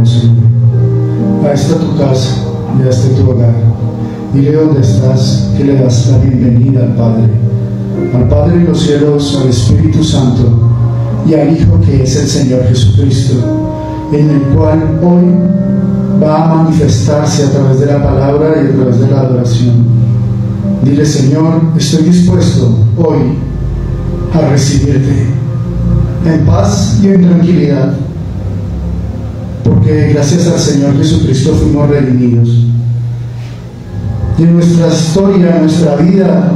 invitamos, Señor, a esta tu casa y a este tu hogar. Dile dónde estás, que le das la bienvenida al Padre de los cielos, al Espíritu Santo y al Hijo, que es el Señor Jesucristo, en el cual hoy va a manifestarse a través de la palabra y a través de la adoración. Dile: Señor, estoy dispuesto hoy a recibirte en paz y en tranquilidad, porque gracias al Señor Jesucristo fuimos redimidos. Y en nuestra historia, en nuestra vida,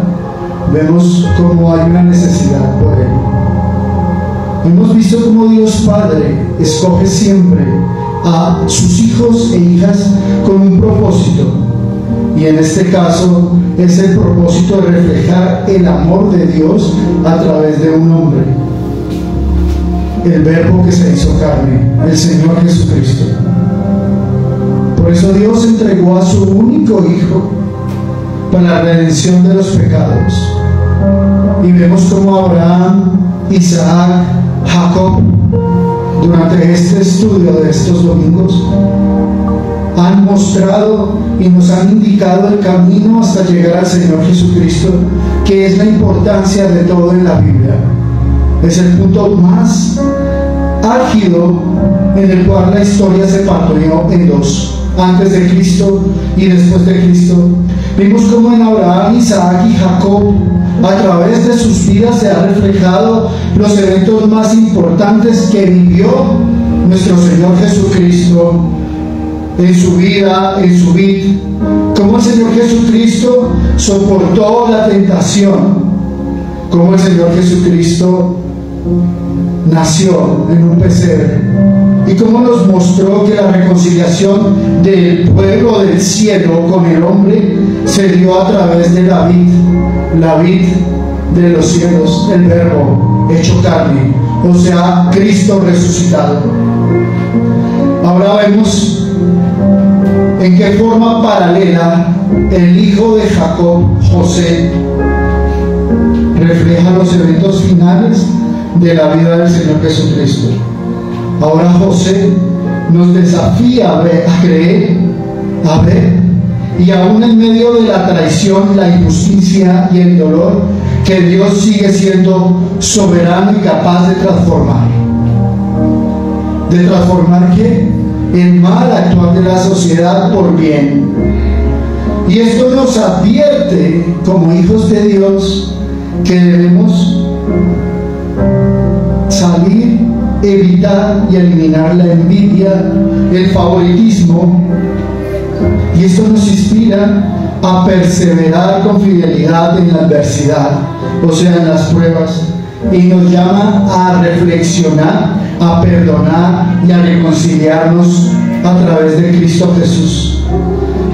vemos cómo hay una necesidad por Él. Hemos visto cómo Dios Padre escoge siempre a sus hijos e hijas con un propósito, y en este caso es el propósito de reflejar el amor de Dios a través de un hombre, el Verbo que se hizo carne, el Señor Jesucristo. Por eso Dios entregó a su único Hijo para la redención de los pecados. Y vemos cómo Abraham, Isaac, Jacob, durante este estudio de estos domingos, han mostrado y nos han indicado el camino hasta llegar al Señor Jesucristo, que es la importancia de todo en la Biblia. Es el punto más álgido en el cual la historia se partió en dos: antes de Cristo y después de Cristo. Vimos cómo en Abraham, Isaac y Jacob, a través de sus vidas, se han reflejado los eventos más importantes que vivió nuestro Señor Jesucristo en su vida, en su vida. Cómo el Señor Jesucristo soportó la tentación, cómo el Señor Jesucristo nació en un pesebre, y cómo nos mostró que la reconciliación del pueblo del cielo con el hombre se dio a través de la vid de los cielos, el Verbo hecho carne, o sea, Cristo resucitado. Ahora vemos en qué forma paralela el hijo de Jacob, José, refleja los eventos finales de la vida del Señor Jesucristo. Ahora José nos desafía a creer, a ver, y aún en medio de la traición, la injusticia y el dolor, que Dios sigue siendo soberano y capaz de transformar. ¿De transformar qué? El mal actual de la sociedad por bien. Y esto nos advierte, como hijos de Dios, que debemos salir, evitar y eliminar la envidia, el favoritismo, y esto nos inspira a perseverar con fidelidad en la adversidad, o sea, en las pruebas, y nos llama a reflexionar, a perdonar y a reconciliarnos a través de Cristo Jesús.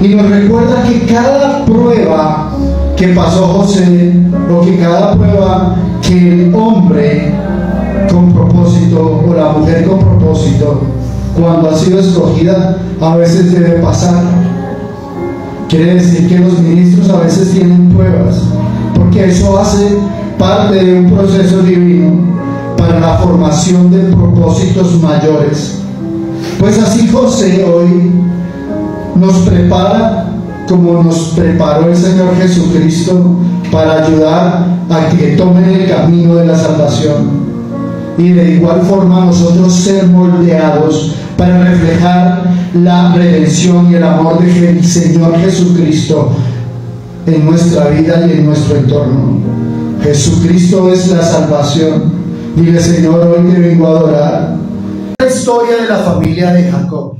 Y nos recuerda que cada prueba que pasó José, o que cada prueba que el hombre con propósito o la mujer con propósito, cuando ha sido escogida, a veces debe pasar. Quiere decir que los ministros a veces tienen pruebas, porque eso hace parte de un proceso divino para la formación de propósitos mayores. Pues así José hoy nos prepara, como nos preparó el Señor Jesucristo, para ayudar a que tomen el camino de la salvación. Y de igual forma nosotros ser moldeados para reflejar la redención y el amor del Señor Jesucristo en nuestra vida y en nuestro entorno. Jesucristo es la salvación. Dile: Señor, hoy te vengo a adorar. La historia de la familia de Jacob.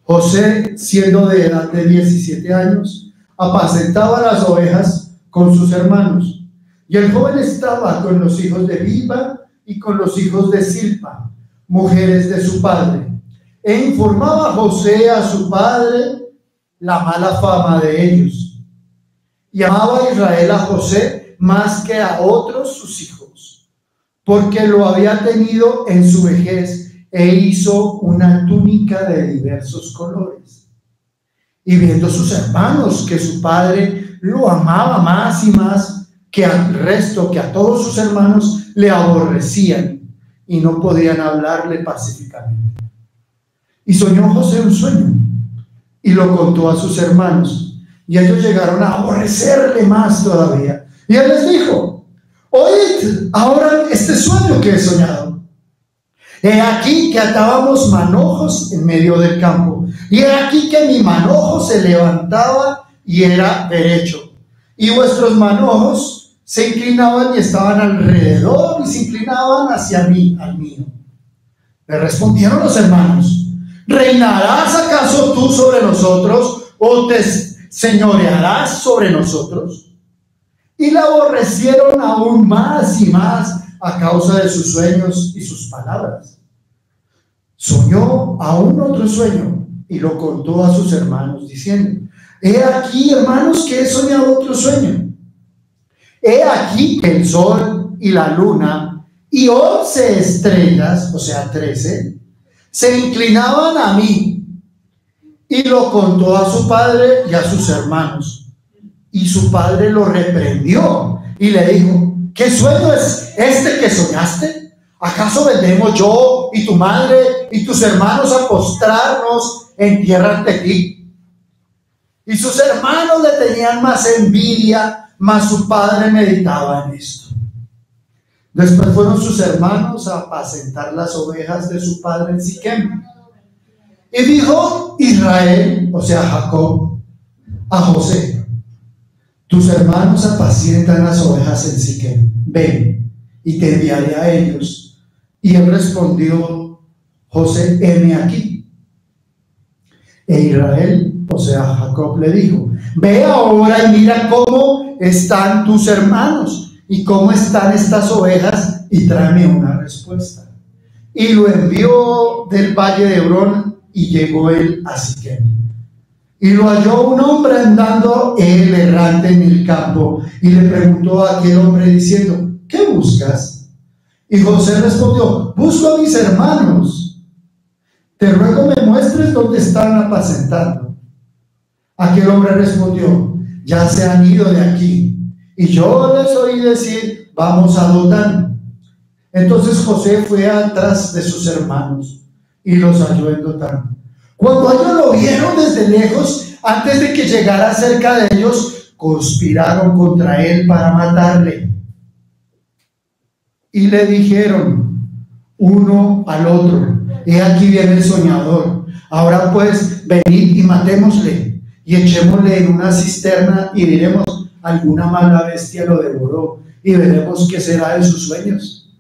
José, siendo de edad de 17 años, apacentaba las ovejas con sus hermanos, y el joven estaba con los hijos de Bilha y con los hijos de Zilpa, mujeres de su padre, e informaba José a su padre la mala fama de ellos. Y amaba a Israel a José más que a otros sus hijos, porque lo había tenido en su vejez, e hizo una túnica de diversos colores. Y viendo sus hermanos que su padre lo amaba más y más que al resto, que a todos sus hermanos, le aborrecían y no podían hablarle pacíficamente. Y soñó José un sueño y lo contó a sus hermanos, y ellos llegaron a aborrecerle más todavía. Y él les dijo: oíd ahora este sueño que he soñado. He aquí que atábamos manojos en medio del campo, y he aquí que mi manojo se levantaba y era derecho, y vuestros manojos se inclinaban y estaban alrededor y se inclinaban hacia mí, al mío. Le respondieron los hermanos: ¿reinarás acaso tú sobre nosotros, o te señorearás sobre nosotros? Y la aborrecieron aún más y más a causa de sus sueños y sus palabras. Soñó aún otro sueño y lo contó a sus hermanos, diciendo: he aquí, hermanos, que he soñado otro sueño. He aquí que el sol y la luna y 11 estrellas, o sea 13, se inclinaban a mí. Y lo contó a su padre y a sus hermanos. Y su padre lo reprendió y le dijo: ¿qué sueño es este que soñaste? ¿Acaso vendremos yo y tu madre y tus hermanos a postrarnos en tierra ante ti? Y sus hermanos le tenían más envidia, mas su padre meditaba en esto. Después fueron sus hermanos a apacentar las ovejas de su padre en Siquem. Y dijo Israel, o sea Jacob, a José: tus hermanos apacientan las ovejas en Siquem, ven y te enviaré a ellos. Y él respondió: José, heme aquí. E Israel, o sea Jacob, le dijo: ve ahora y mira cómo están tus hermanos y cómo están estas ovejas, y tráeme una respuesta. Y lo envió del valle de Hebrón, y llegó él a Siquem. Y lo halló un hombre andando él errante en el campo, y le preguntó a aquel hombre diciendo: ¿qué buscas? Y José respondió: busco a mis hermanos. Te ruego me muestres dónde están apacentando. Aquel hombre respondió: ya se han ido de aquí, y yo les oí decir: vamos a Dotán. Entonces José fue atrás de sus hermanos y los halló en Dotán. Cuando ellos lo vieron desde lejos, antes de que llegara cerca de ellos, conspiraron contra él para matarle. Y le dijeron uno al otro: he aquí viene el soñador. Ahora pues, venid y matémosle, y echémosle en una cisterna, y diremos: alguna mala bestia lo devoró, y veremos qué será de sus sueños.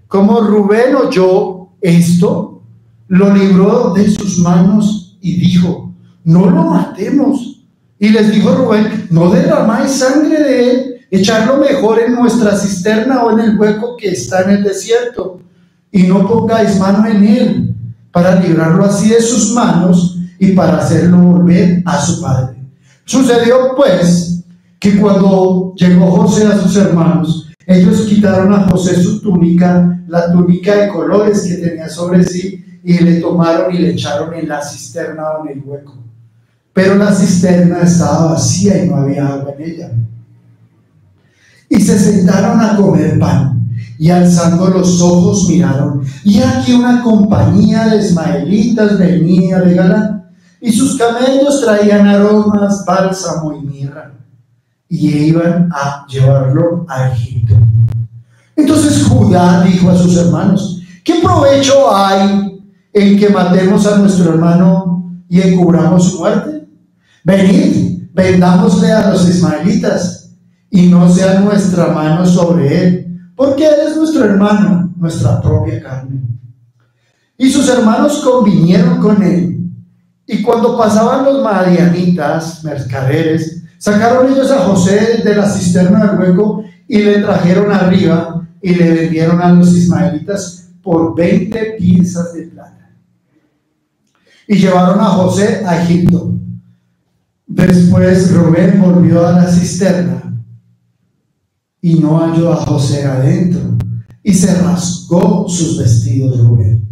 Como Rubén oyó esto, lo libró de sus manos y dijo: no lo matemos. Y les dijo Rubén: no derramáis sangre de él, echarlo mejor en nuestra cisterna o en el hueco que está en el desierto, y no pongáis mano en él, para librarlo así de sus manos y para hacerlo volver a su padre. Sucedió pues que cuando llegó José a sus hermanos, ellos quitaron a José su túnica, la túnica de colores que tenía sobre sí, y le tomaron y le echaron en la cisterna o en el hueco. Pero la cisterna estaba vacía y no había agua en ella. Y se sentaron a comer pan, y alzando los ojos miraron, y aquí una compañía de ismaelitas venía de Galán, y sus camellos traían aromas, bálsamo y mirra, y iban a llevarlo a Egipto. Entonces Judá dijo a sus hermanos: ¿qué provecho hay en que matemos a nuestro hermano y encubramos su muerte? Venid, vendámosle a los ismaelitas, y no sea nuestra mano sobre él, porque él es nuestro hermano, nuestra propia carne. Y sus hermanos convinieron con él. Y cuando pasaban los madianitas, mercaderes, sacaron ellos a José de la cisterna del hueco y le trajeron arriba y le vendieron a los ismaelitas por 20 piezas de plata. Y llevaron a José a Egipto. Después Rubén volvió a la cisterna y no halló a José adentro, y se rasgó sus vestidos Rubén.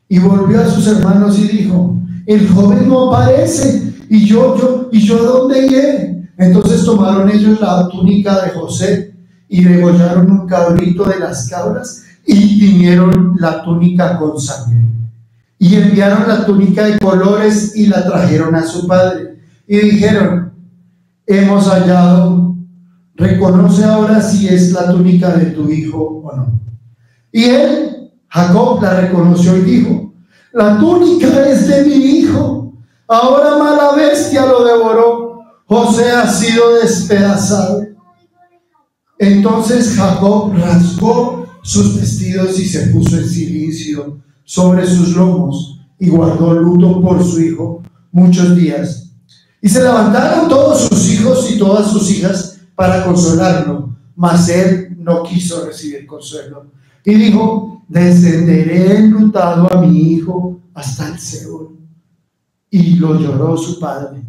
Y volvió a sus hermanos y dijo: el joven no aparece, y yo ¿a dónde iré? Entonces tomaron ellos la túnica de José y degollaron un cabrito de las cabras y tiñeron la túnica con sangre. Y enviaron la túnica de colores y la trajeron a su padre. Y dijeron: hemos hallado, reconoce ahora si es la túnica de tu hijo o no. Y él, Jacob, la reconoció y dijo: la túnica es de mi hijo, ahora mala bestia lo devoró, José ha sido despedazado. Entonces Jacob rasgó sus vestidos y se puso en silicio sobre sus lomos y guardó luto por su hijo muchos días. Y se levantaron todos sus hijos y todas sus hijas para consolarlo, mas él no quiso recibir consuelo. Y dijo: descenderé enlutado a mi hijo hasta el Seol. Y lo lloró su padre.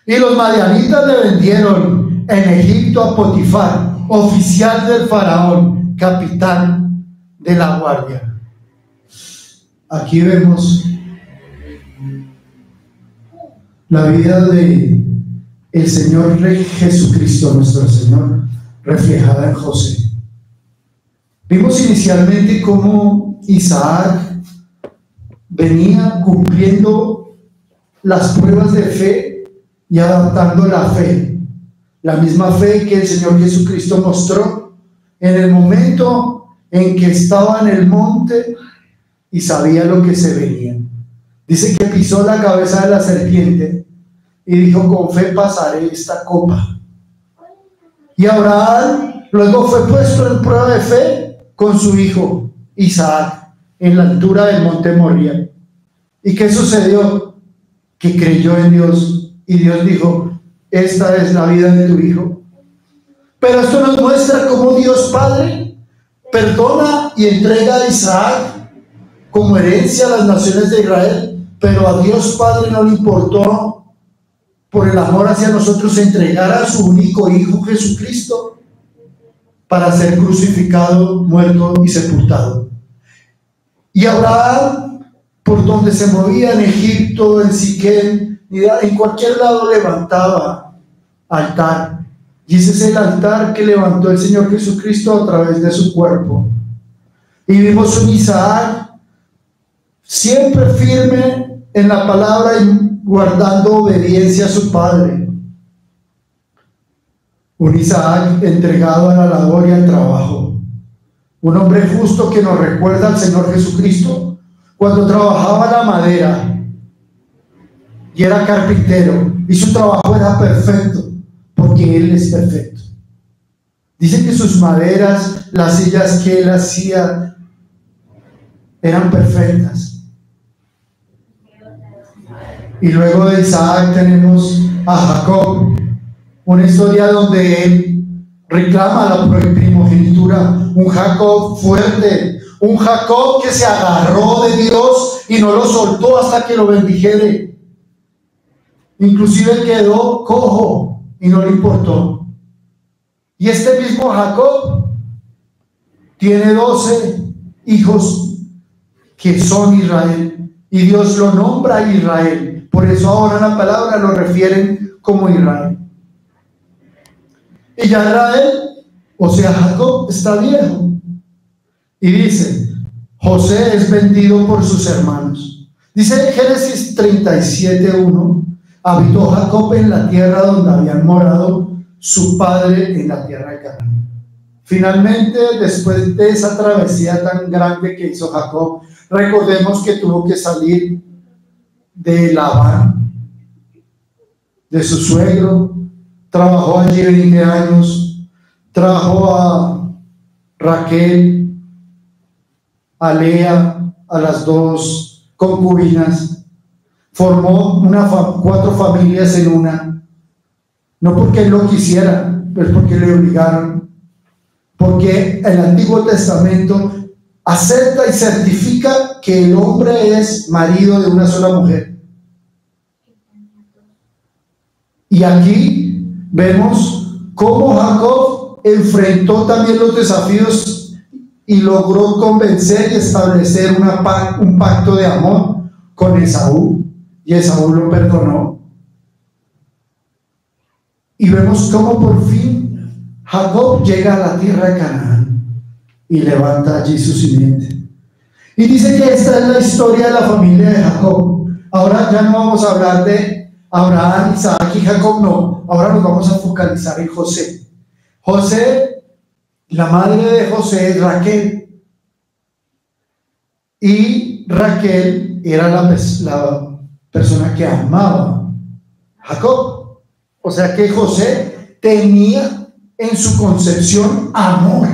Y los madianitas le vendieron en Egipto a Potifar, oficial del faraón, capitán de la guardia. Aquí vemos la vida de el Señor Rey Jesucristo, nuestro Señor, reflejada en José. Vimos inicialmente cómo Isaac venía cumpliendo las pruebas de fe y adaptando la fe, la misma fe que el Señor Jesucristo mostró en el momento en que estaba en el monte y sabía lo que se venía. Dice que pisó la cabeza de la serpiente y dijo: con fe pasaré esta copa. Y Abraham luego fue puesto en prueba de fe con su hijo Isaac en la altura del monte Moría. ¿Y qué sucedió? Que creyó en Dios y Dios dijo: esta es la vida de tu hijo. Pero esto nos muestra cómo Dios Padre perdona y entrega a Isaac como herencia a las naciones de Israel, pero a Dios Padre no le importó, por el amor hacia nosotros, entregar a su único hijo Jesucristo para ser crucificado, muerto y sepultado. Y Abraham, por donde se movía, en Egipto, en Siquem, en cualquier lado, levantaba altar. Y ese es el altar que levantó el Señor Jesucristo a través de su cuerpo. Y vimos un Isaac siempre firme en la palabra y guardando obediencia a su padre. Un Isaac entregado a la labor y al trabajo. Un hombre justo que nos recuerda al Señor Jesucristo cuando trabajaba la madera y era carpintero, y su trabajo era perfecto porque Él es perfecto. Dice que sus maderas, las sillas que Él hacía, eran perfectas. Y luego de Isaac tenemos a Jacob, una historia donde él reclama la primogenitura, un Jacob fuerte, un Jacob que se agarró de Dios y no lo soltó hasta que lo bendijere. Inclusive quedó cojo y no le importó. Y este mismo Jacob tiene 12 hijos que son Israel, y Dios lo nombra Israel. Por eso ahora en la palabra lo refieren como Israel. Y ya Israel, o sea Jacob, está viejo. Y dice: José es vendido por sus hermanos. Dice en Génesis 37:1: habitó Jacob en la tierra donde habían morado su padre, en la tierra de Canaán. Finalmente, después de esa travesía tan grande que hizo Jacob, recordemos que tuvo que salir de Labán, de su suegro. Trabajó allí 20 años, trajo a Raquel, a Lea, a las 2 concubinas, formó 4 familias en una, no porque él lo quisiera, pero porque le obligaron, porque el Antiguo Testamento acepta y certifica que el hombre es marido de una sola mujer. Y aquí vemos cómo Jacob enfrentó también los desafíos y logró convencer y establecer un pacto de amor con Esaú, y Esaú lo perdonó. Y vemos cómo por fin Jacob llega a la tierra de Canaán y levanta allí su simiente. Y dice que esta es la historia de la familia de Jacob. Ahora ya no vamos a hablar de Abraham, Isaac y Jacob, no. Ahora nos vamos a focalizar en José. José, la madre de José es Raquel. Y Raquel era la persona que amaba a Jacob. O sea que José tenía en su concepción amor.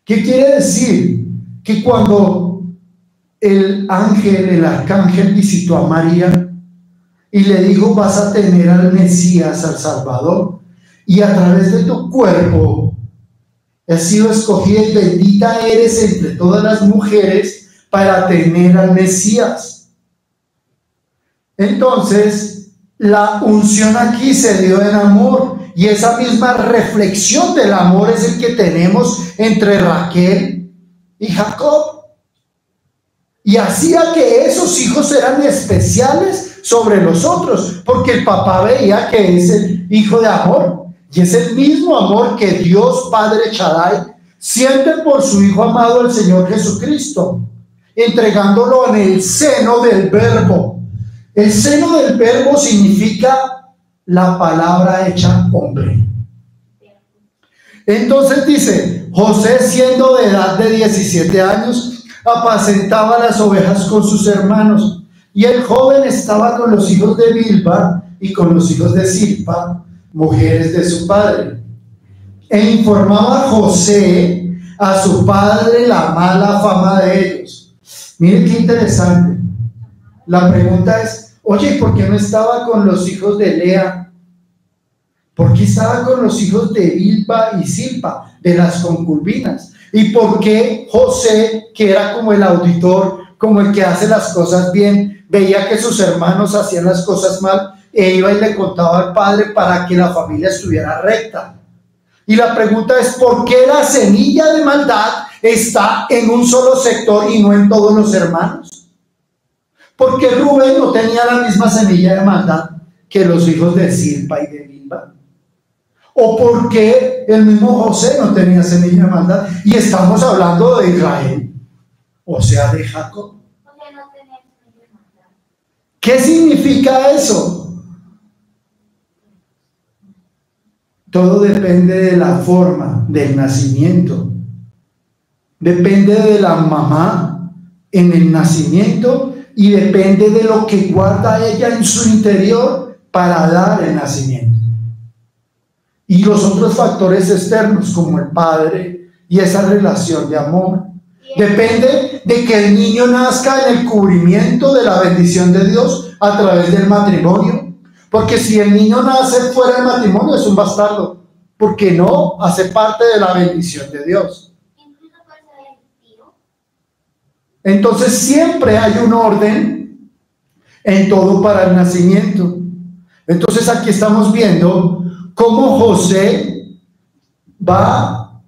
¿Qué quiere decir? Que cuando el arcángel visitó a María y le dijo: vas a tener al Mesías, al Salvador, y a través de tu cuerpo has sido escogida y bendita eres entre todas las mujeres para tener al Mesías. Entonces, la unción aquí se dio en amor, y esa misma reflexión del amor es el que tenemos entre Raquel y Jacob. Y hacía que esos hijos eran especiales sobre los otros, porque el papá veía que es el hijo de amor, y es el mismo amor que Dios Padre Shaddai siente por su Hijo amado, el Señor Jesucristo, entregándolo en el seno del Verbo. El seno del Verbo significa la palabra hecha hombre. Entonces dice: José, siendo de edad de 17 años, apacentaba las ovejas con sus hermanos, y el joven estaba con los hijos de Bilba y con los hijos de Zilpa, mujeres de su padre. E informaba José a su padre la mala fama de ellos. Miren qué interesante. La pregunta es: oye, ¿por qué no estaba con los hijos de Lea? ¿Por qué estaba con los hijos de Bilba y Zilpa, de las concubinas? ¿Y por qué José, que era como el auditor, como el que hace las cosas bien, veía que sus hermanos hacían las cosas mal, e iba y le contaba al padre para que la familia estuviera recta? Y la pregunta es: ¿por qué la semilla de maldad está en un solo sector y no en todos los hermanos? Porque Rubén no tenía la misma semilla de maldad que los hijos de Zilpa y de Bilba. ¿O por qué el mismo José no tenía semilla de maldad? Y estamos hablando de Israel, o sea, de Jacob. ¿Qué significa eso? Todo depende de la forma del nacimiento. Depende de la mamá en el nacimiento, y depende de lo que guarda ella en su interior para dar el nacimiento. Y los otros factores externos, como el padre y esa relación de amor. Depende de que el niño nazca en el cubrimiento de la bendición de Dios a través del matrimonio. Porque si el niño nace fuera del matrimonio, es un bastardo, porque no hace parte de la bendición de Dios. Entonces siempre hay un orden en todo para el nacimiento. Entonces aquí estamos viendo cómo José va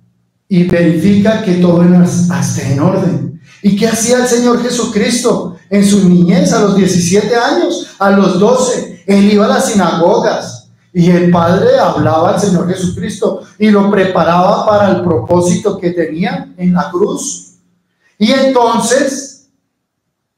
y verifica que todo esté en orden. ¿Y qué hacía el Señor Jesucristo en su niñez? A los 17 años, a los 12, Él iba a las sinagogas y el Padre hablaba al Señor Jesucristo y lo preparaba para el propósito que tenía en la cruz. Y entonces,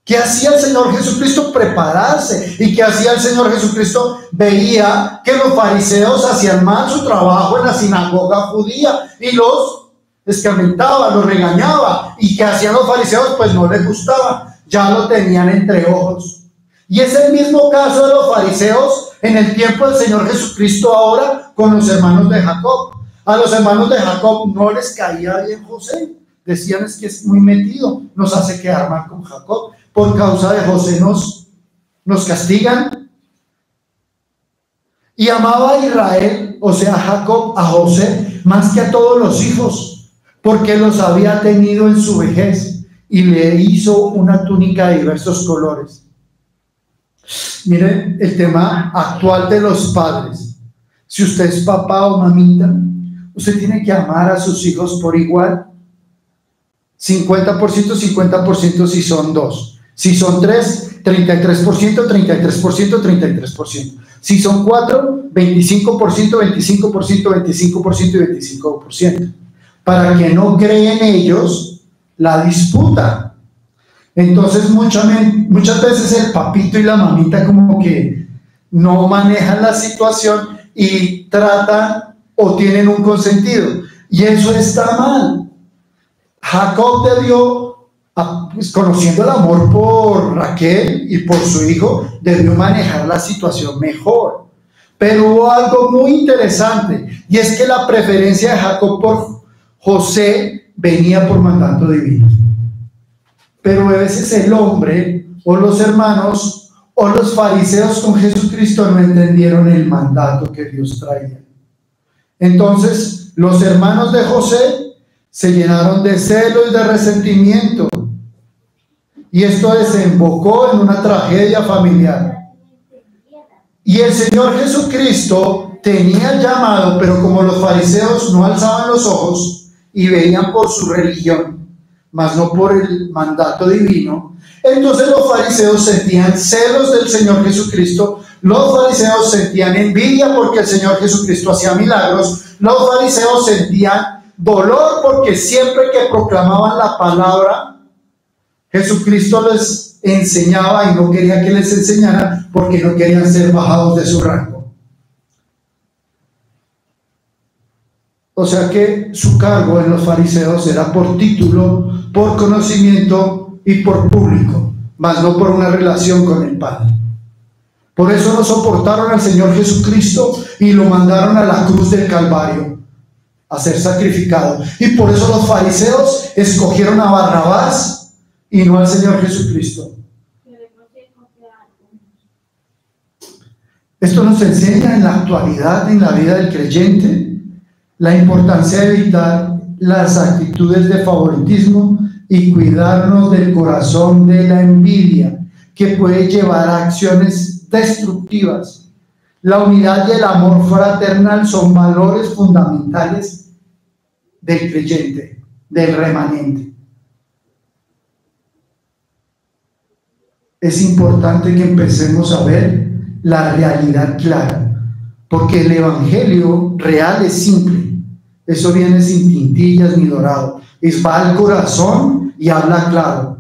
¿qué hacía el Señor Jesucristo? Prepararse. ¿Y qué hacía el Señor Jesucristo? Veía que los fariseos hacían mal su trabajo en la sinagoga judía y los escarmentaba, los regañaba. ¿Y qué hacían los fariseos? Pues no les gustaba, ya lo tenían entre ojos. Y es el mismo caso de los fariseos en el tiempo del Señor Jesucristo ahora con los hermanos de Jacob. A los hermanos de Jacob no les caía bien José. Decían: es que es muy metido, nos hace quedar mal con Jacob. Por causa de José nos castigan. Y amaba a Israel, o sea, Jacob, a José más que a todos los hijos, porque los había tenido en su vejez y le hizo una túnica de diversos colores. Miren el tema actual de los padres. Si usted es papá o mamita, usted tiene que amar a sus hijos por igual. 50%, 50% si son dos. Si son tres, 33%, 33%, 33%. Si son cuatro, 25%, 25%, 25% y 25%. Para que no creen ellos la disputa. Entonces muchas veces el papito y la mamita como que no manejan la situación y tratan o tienen un consentido. Y eso está mal. Jacob debió, pues, conociendo el amor por Raquel y por su hijo, debió manejar la situación mejor. Pero hubo algo muy interesante, y es que la preferencia de Jacob por José venía por mandato divino. Pero a veces el hombre o los hermanos o los fariseos con Jesucristo no entendieron el mandato que Dios traía. Entonces los hermanos de José se llenaron de celo y de resentimiento, y esto desembocó en una tragedia familiar. Y el Señor Jesucristo tenía llamado, pero como los fariseos no alzaban los ojos y veían por su religión, mas no por el mandato divino, entonces los fariseos sentían celos del Señor Jesucristo, los fariseos sentían envidia porque el Señor Jesucristo hacía milagros, los fariseos sentían dolor porque siempre que proclamaban la palabra, Jesucristo les enseñaba y no quería que les enseñara porque no querían ser bajados de su rango. O sea que su cargo en los fariseos era por título, por conocimiento y por público, mas no por una relación con el Padre. Por eso no soportaron al Señor Jesucristo y lo mandaron a la cruz del Calvario a ser sacrificado. Y por eso los fariseos escogieron a Barrabás y no al Señor Jesucristo. Esto nos enseña en la actualidad, en la vida del creyente, la importancia de evitar las actitudes de favoritismo y cuidarnos del corazón de la envidia, que puede llevar a acciones destructivas. La unidad y el amor fraternal son valores fundamentales del creyente, del remanente. Es importante que empecemos a ver la realidad clara, porque el evangelio real es simple. Eso viene sin tintillas ni dorado, va al corazón y habla claro.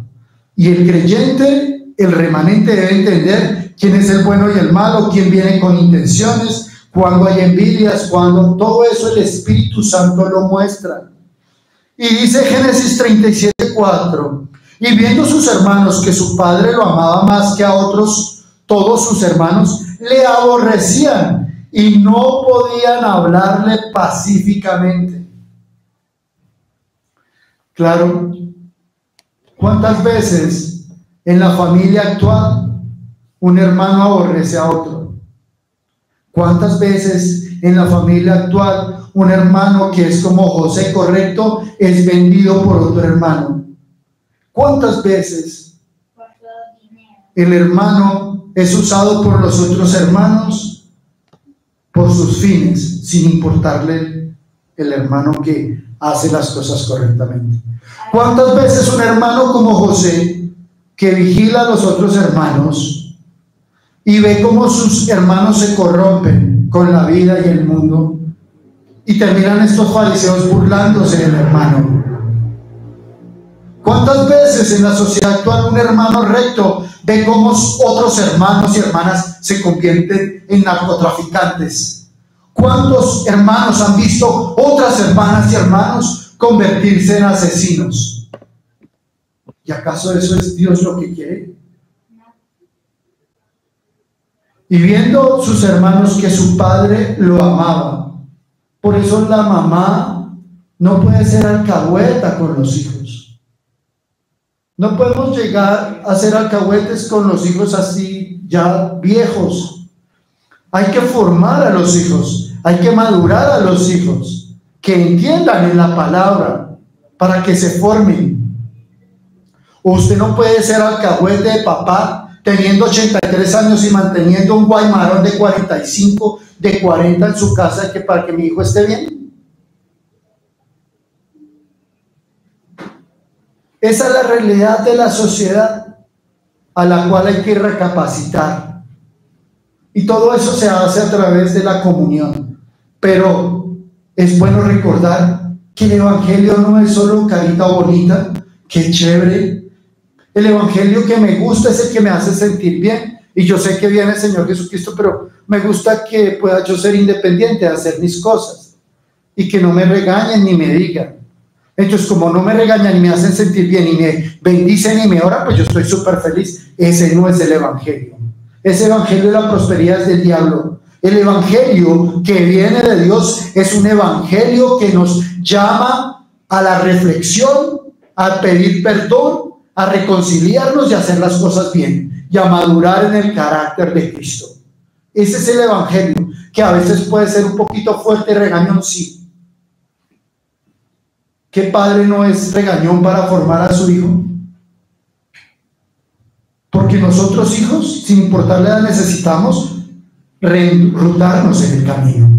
Y el creyente, el remanente, debe entender quién es el bueno y el malo, quién viene con intenciones, cuando hay envidias, cuando todo eso el Espíritu Santo lo muestra. Y dice Génesis 37:4, y viendo sus hermanos que su padre lo amaba más que a otros, todos sus hermanos le aborrecían y no podían hablarle pacíficamente. Claro, ¿cuántas veces en la familia actual un hermano aborrece a otro? ¿Cuántas veces en la familia actual un hermano que es como José correcto es vendido por otro hermano? ¿Cuántas veces el hermano es usado por los otros hermanos por sus fines, sin importarle el hermano que hace las cosas correctamente? ¿Cuántas veces un hermano como José, que vigila a los otros hermanos y ve cómo sus hermanos se corrompen con la vida y el mundo, y terminan estos fariseos burlándose del hermano? ¿Cuántas veces en la sociedad actual un hermano recto ve cómo otros hermanos y hermanas se convierten en narcotraficantes? ¿Cuántos hermanos han visto otras hermanas y hermanos convertirse en asesinos? ¿Y acaso eso es Dios lo que quiere? Y viendo sus hermanos que su padre lo amaba, por eso la mamá no puede ser alcahueta con los hijos. No podemos llegar a ser alcahuetes con los hijos así ya viejos. Hay que formar a los hijos, hay que madurar a los hijos, que entiendan en la palabra para que se formen. Usted no puede ser alcahuete de papá teniendo 83 años y manteniendo un guaymarón de 45, de 40 en su casa para que mi hijo esté bien. Esa es la realidad de la sociedad a la cual hay que recapacitar. Y todo eso se hace a través de la comunión. Pero es bueno recordar que el evangelio no es solo carita bonita, qué chévere, El evangelio que me gusta es el que me hace sentir bien. Y yo sé que viene el Señor Jesucristo, pero me gusta que pueda yo ser independiente, de hacer mis cosas y que no me regañen ni me digan. Entonces, como no me regañan ni me hacen sentir bien y me bendicen y me oran, pues yo estoy súper feliz. Ese no es el evangelio. Ese evangelio de la prosperidad es del diablo. El evangelio que viene de Dios es un evangelio que nos llama a la reflexión, a pedir perdón, a reconciliarnos y a hacer las cosas bien y a madurar en el carácter de Cristo. Ese es el evangelio, que a veces puede ser un poquito fuerte, regañón, sí. ¿Qué padre no es regañón para formar a su hijo? Porque nosotros, hijos, sin importar la edad, necesitamos reenrutarnos en el camino.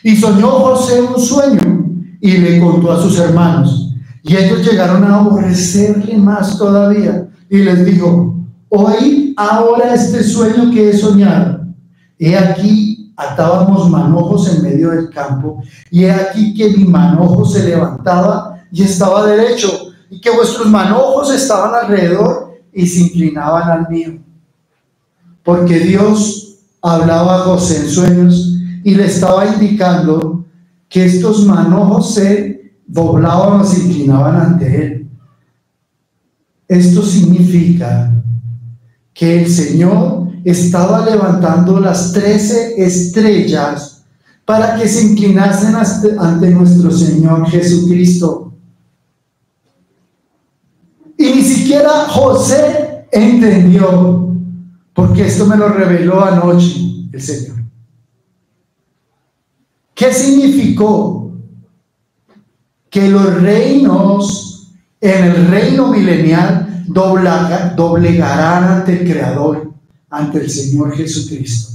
Y soñó José un sueño y le contó a sus hermanos, y ellos llegaron a aborrecerle más todavía, y les dijo: oíd ahora este sueño que he soñado. He aquí atábamos manojos en medio del campo, y he aquí que mi manojo se levantaba y estaba derecho, y que vuestros manojos estaban alrededor y se inclinaban al mío. Porque Dios hablaba a José en sueños y le estaba indicando que estos manojos se doblaban o se inclinaban ante él. Esto significa que el Señor estaba levantando las 13 estrellas para que se inclinasen ante nuestro Señor Jesucristo. Y ni siquiera José entendió, porque esto me lo reveló anoche el Señor. ¿Qué significó? Que los reinos en el reino milenial doblegarán ante el Creador, ante el Señor Jesucristo.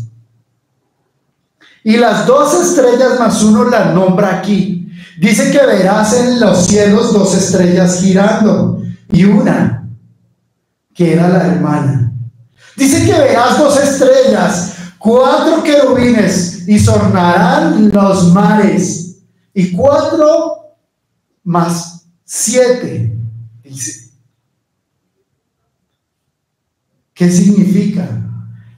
Y las 2 estrellas más 1 las nombra aquí. Dice que verás en los cielos 2 estrellas girando, y una que era la hermana. Dice que verás 2 estrellas, 4 querubines, y sornarán los mares, y 4 más 7, dice. ¿Qué significa?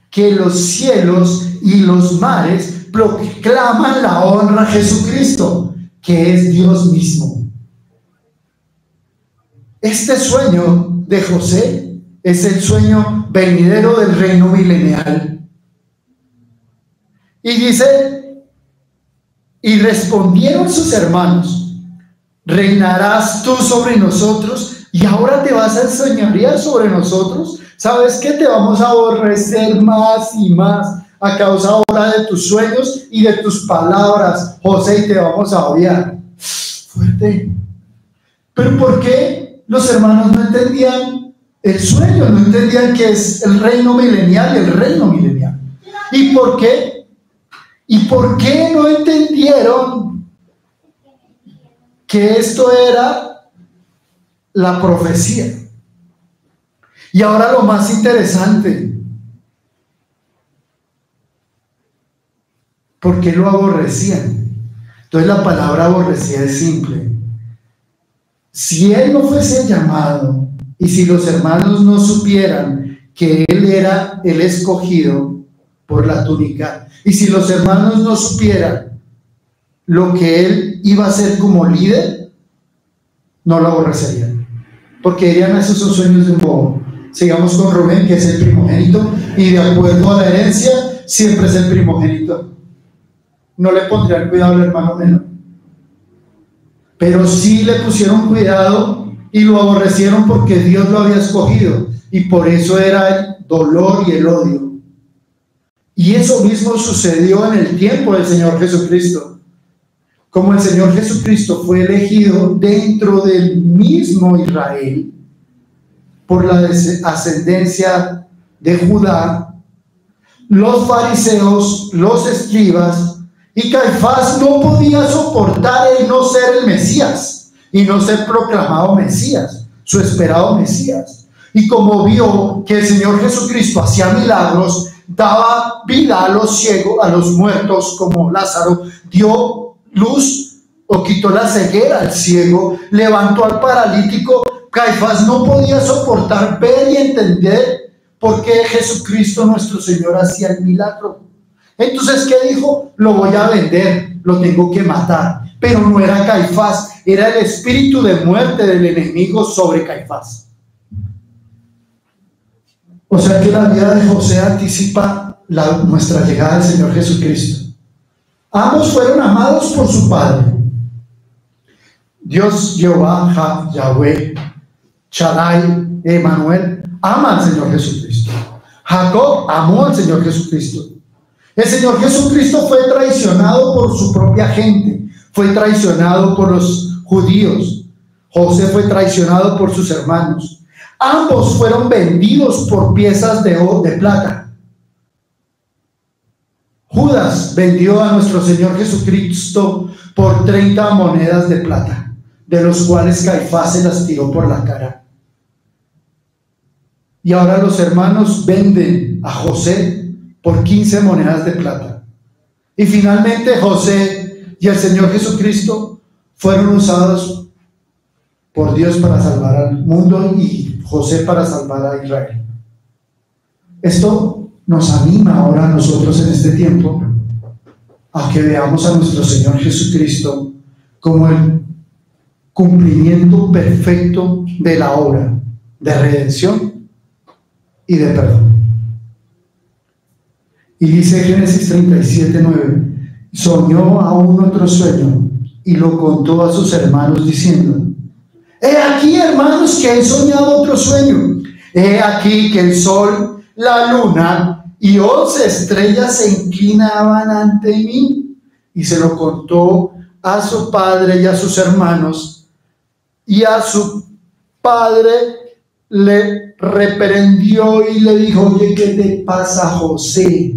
Que los cielos y los mares proclaman la honra a Jesucristo, que es Dios mismo. Este sueño de José es el sueño venidero del reino milenial. Y dice: y respondieron sus hermanos: ¿reinarás tú sobre nosotros y ahora te vas a enseñorear sobre nosotros? ¿Sabes qué? Te vamos a aborrecer más y más a causa ahora de tus sueños y de tus palabras, José, y te vamos a odiar. Fuerte. ¿Pero por qué los hermanos no entendían el sueño? No entendían que es el reino milenial y el reino milenial. ¿Y por qué? ¿Y por qué no entendieron que esto era la profecía? Y ahora lo más interesante: ¿por qué lo aborrecían? Entonces la palabra aborrecía es simple. Si él no fuese llamado y si los hermanos no supieran que él era el escogido por la túnica, y si los hermanos no supieran lo que él iba a hacer como líder, no lo aborrecerían, porque dirían: esos son sueños de un bobo. Sigamos con Rubén, que es el primogénito, y de acuerdo a la herencia siempre es el primogénito. No le pondrían cuidado al hermano menor, pero sí le pusieron cuidado y lo aborrecieron porque Dios lo había escogido, y por eso era el dolor y el odio. Y eso mismo sucedió en el tiempo del Señor Jesucristo. Como el Señor Jesucristo fue elegido dentro del mismo Israel por la ascendencia de Judá, los fariseos, los escribas y Caifás no podía soportar el no ser el Mesías y no ser proclamado Mesías, su esperado Mesías. Y como vio que el Señor Jesucristo hacía milagros, daba vida a los ciegos, a los muertos, como Lázaro, dio luz o quitó la ceguera al ciego, levantó al paralítico, Caifás no podía soportar ver y entender por qué Jesucristo nuestro Señor hacía el milagro. Entonces, ¿qué dijo? Lo voy a vender, lo tengo que matar. Pero no era Caifás, era el espíritu de muerte del enemigo sobre Caifás. O sea que la vida de José anticipa nuestra llegada al Señor Jesucristo. Ambos fueron amados por su padre. Dios, Jehová, Yahweh, Shaddai, Emmanuel, ama al Señor Jesucristo. Jacob amó al Señor Jesucristo. El Señor Jesucristo fue traicionado por su propia gente, fue traicionado por los judíos. José fue traicionado por sus hermanos. Ambos fueron vendidos por piezas de oro, de plata. Judas vendió a nuestro Señor Jesucristo por 30 monedas de plata, de los cuales Caifás se las tiró por la cara. Y ahora los hermanos venden a José por 15 monedas de plata. Y finalmente José y el Señor Jesucristo fueron usados por Dios para salvar al mundo y José para salvar a Israel. Esto nos anima ahora a nosotros en este tiempo a que veamos a nuestro Señor Jesucristo como el cumplimiento perfecto de la obra de redención y de perdón. Y dice Génesis 37:9, soñó aún otro sueño y lo contó a sus hermanos diciendo: he aquí, hermanos, que he soñado otro sueño. He aquí que el sol, la luna y 11 estrellas se inclinaban ante mí. Y se lo contó a su padre y a sus hermanos. Y a su padre le reprendió y le dijo: oye, ¿qué te pasa, José?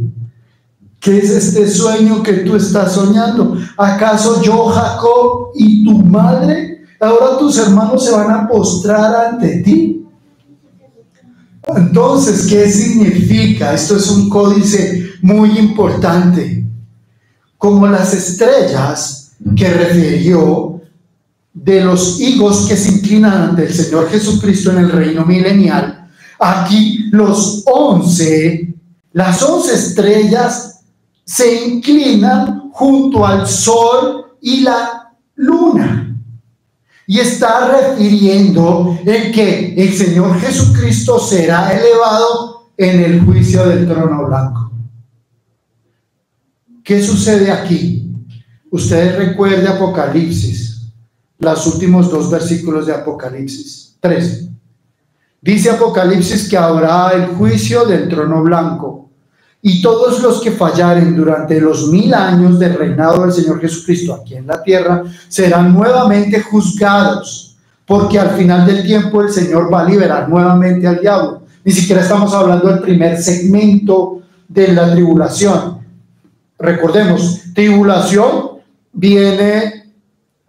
¿Qué es este sueño que tú estás soñando? ¿Acaso yo, Jacob, y tu madre, ahora tus hermanos se van a postrar ante ti? Entonces, ¿qué significa? Esto es un códice muy importante. Como las estrellas que refirió de los higos que se inclinan ante el Señor Jesucristo en el reino milenial, aquí las 11 estrellas se inclinan junto al sol y la luna. Y está refiriendo en que el Señor Jesucristo será elevado en el juicio del trono blanco. ¿Qué sucede aquí? Ustedes recuerden Apocalipsis, los últimos 2 versículos de Apocalipsis 3. Dice Apocalipsis que habrá el juicio del trono blanco. Y todos los que fallaren durante los 1000 años del reinado del Señor Jesucristo aquí en la tierra serán nuevamente juzgados, porque al final del tiempo el Señor va a liberar nuevamente al diablo. Ni siquiera estamos hablando del primer segmento de la tribulación. Recordemos, tribulación viene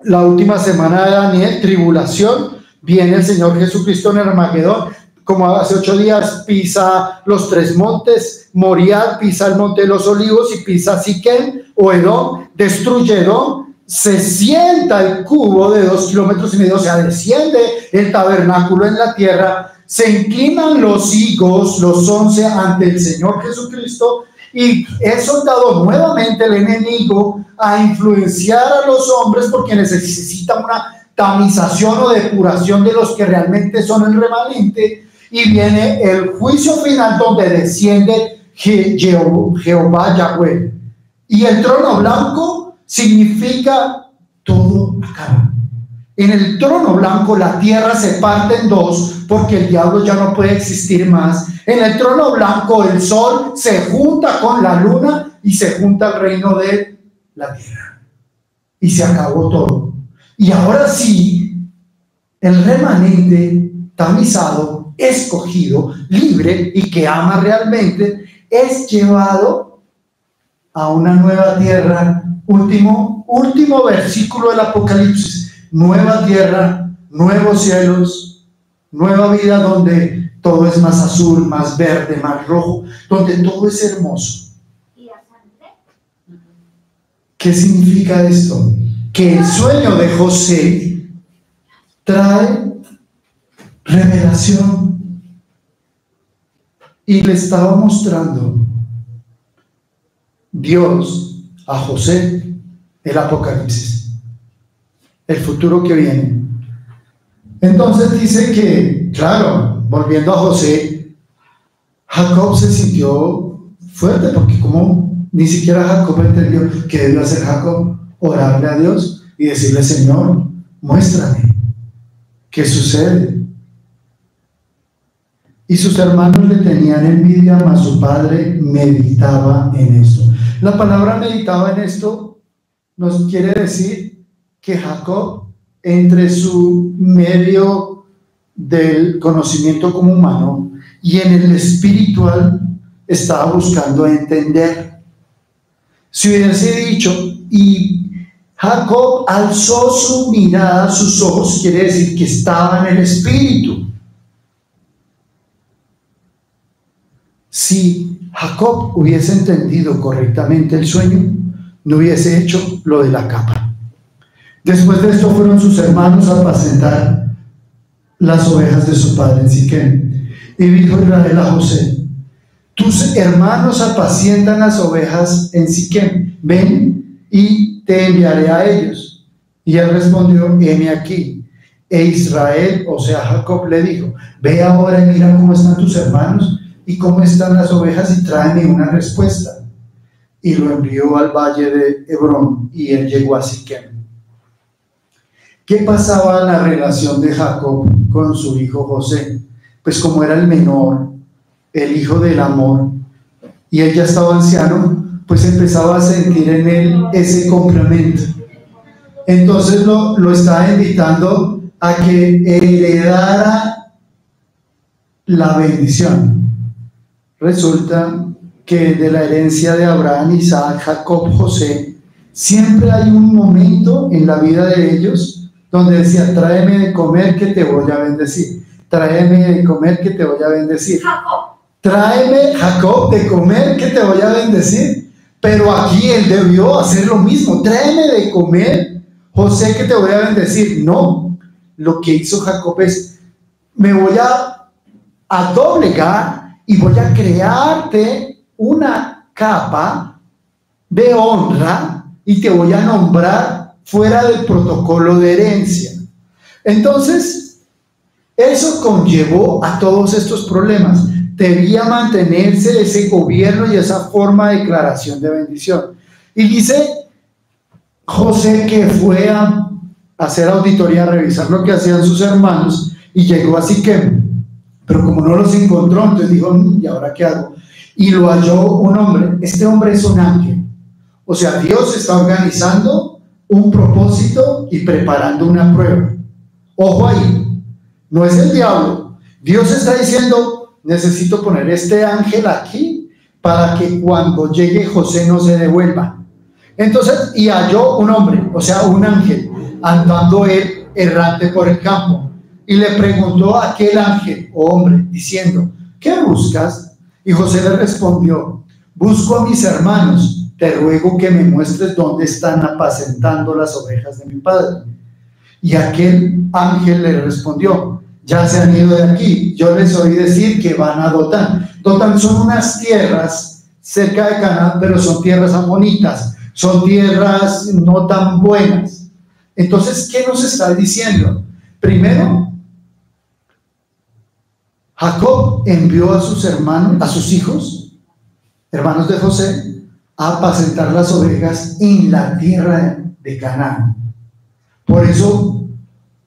la última semana de Daniel, tribulación viene el Señor Jesucristo en Armagedón. Como hace 8 días pisa los 3 montes, Moriah, pisa el monte de los olivos y pisa Siquem o Edom, destruye Edom, se sienta el cubo de 2,5 kilómetros, o sea, desciende el tabernáculo en la tierra, se inclinan los higos, los 11, ante el Señor Jesucristo, y es soltado nuevamente el enemigo a influenciar a los hombres porque necesita una tamización o depuración de los que realmente son el remanente. Y viene el juicio final donde desciende Jehová Yahweh. Y el trono blanco significa todo acaba. En el trono blanco la tierra se parte en 2 porque el diablo ya no puede existir más. En el trono blanco el sol se junta con la luna y se junta el reino de la tierra. Y se acabó todo. Y ahora sí, el remanente tamizado, escogido, libre y que ama realmente, es llevado a una nueva tierra. Último versículo del Apocalipsis: nueva tierra, nuevos cielos, nueva vida donde todo es más azul, más verde, más rojo, donde todo es hermoso. ¿Qué significa esto? Que el sueño de José trae revelación. Y le estaba mostrando Dios a José el Apocalipsis, el futuro que viene. Entonces dice que, claro, volviendo a José, Jacob se sintió fuerte, porque como ni siquiera Jacob entendió que debió hacer Jacob, orarle a Dios y decirle: Señor, muéstrame qué sucede. Y sus hermanos le tenían envidia, mas su padre meditaba en esto. La palabra meditaba en esto nos quiere decir que Jacob, entre su medio del conocimiento como humano y en el espiritual, estaba buscando entender. Si hubiese dicho, y Jacob alzó su mirada, sus ojos, quiere decir que estaba en el espíritu. Si Jacob hubiese entendido correctamente el sueño, no hubiese hecho lo de la capa. Después de esto fueron sus hermanos a apacentar las ovejas de su padre en Siquem. Y dijo Israel a José: tus hermanos apacientan las ovejas en Siquem, ven y te enviaré a ellos. Y él respondió: heme aquí. E Israel, o sea Jacob, le dijo: ve ahora y mira cómo están tus hermanos y cómo están las ovejas, y tráeme una respuesta. Y lo envió al valle de Hebrón, y él llegó a Siquem. ¿Qué pasaba en la relación de Jacob con su hijo José? Pues como era el menor, el hijo del amor, y él ya estaba anciano, pues empezaba a sentir en él ese complemento. Entonces lo estaba invitando a que heredara la bendición. Resulta que de la herencia de Abraham, Isaac, Jacob, José, siempre hay un momento en la vida de ellos donde decía: tráeme de comer que te voy a bendecir, tráeme de comer que te voy a bendecir, tráeme, Jacob, de comer que te voy a bendecir. Pero aquí él debió hacer lo mismo: tráeme de comer, José, que te voy a bendecir. No, lo que hizo Jacob es: me voy a doblegar y voy a crearte una capa de honra y te voy a nombrar fuera del protocolo de herencia. Entonces, eso conllevó a todos estos problemas. Debía mantenerse ese gobierno y esa forma de declaración de bendición. Y dice José que fue a hacer auditoría, a revisar lo que hacían sus hermanos, y llegó a Siquem. Pero como no los encontró, entonces dijo: ¿y ahora qué hago? Y lo halló un hombre. Este hombre es un ángel. O sea, Dios está organizando un propósito y preparando una prueba. Ojo ahí, no es el diablo. Dios está diciendo: necesito poner este ángel aquí para que cuando llegue José no se devuelva. Entonces, y halló un hombre, o sea, un ángel, andando él errante por el campo. Y le preguntó a aquel ángel o hombre, diciendo: ¿qué buscas? Y José le respondió: busco a mis hermanos, te ruego que me muestres dónde están apacentando las ovejas de mi padre. Y aquel ángel le respondió: ya se han ido de aquí, yo les oí decir que van a Dotán. Dotán son unas tierras cerca de Canaán, pero son tierras amonitas, son tierras no tan buenas. Entonces, ¿qué nos está diciendo? Primero, Jacob envió a sus hermanos, a sus hijos, hermanos de José, a apacentar las ovejas en la tierra de Canaán. Por eso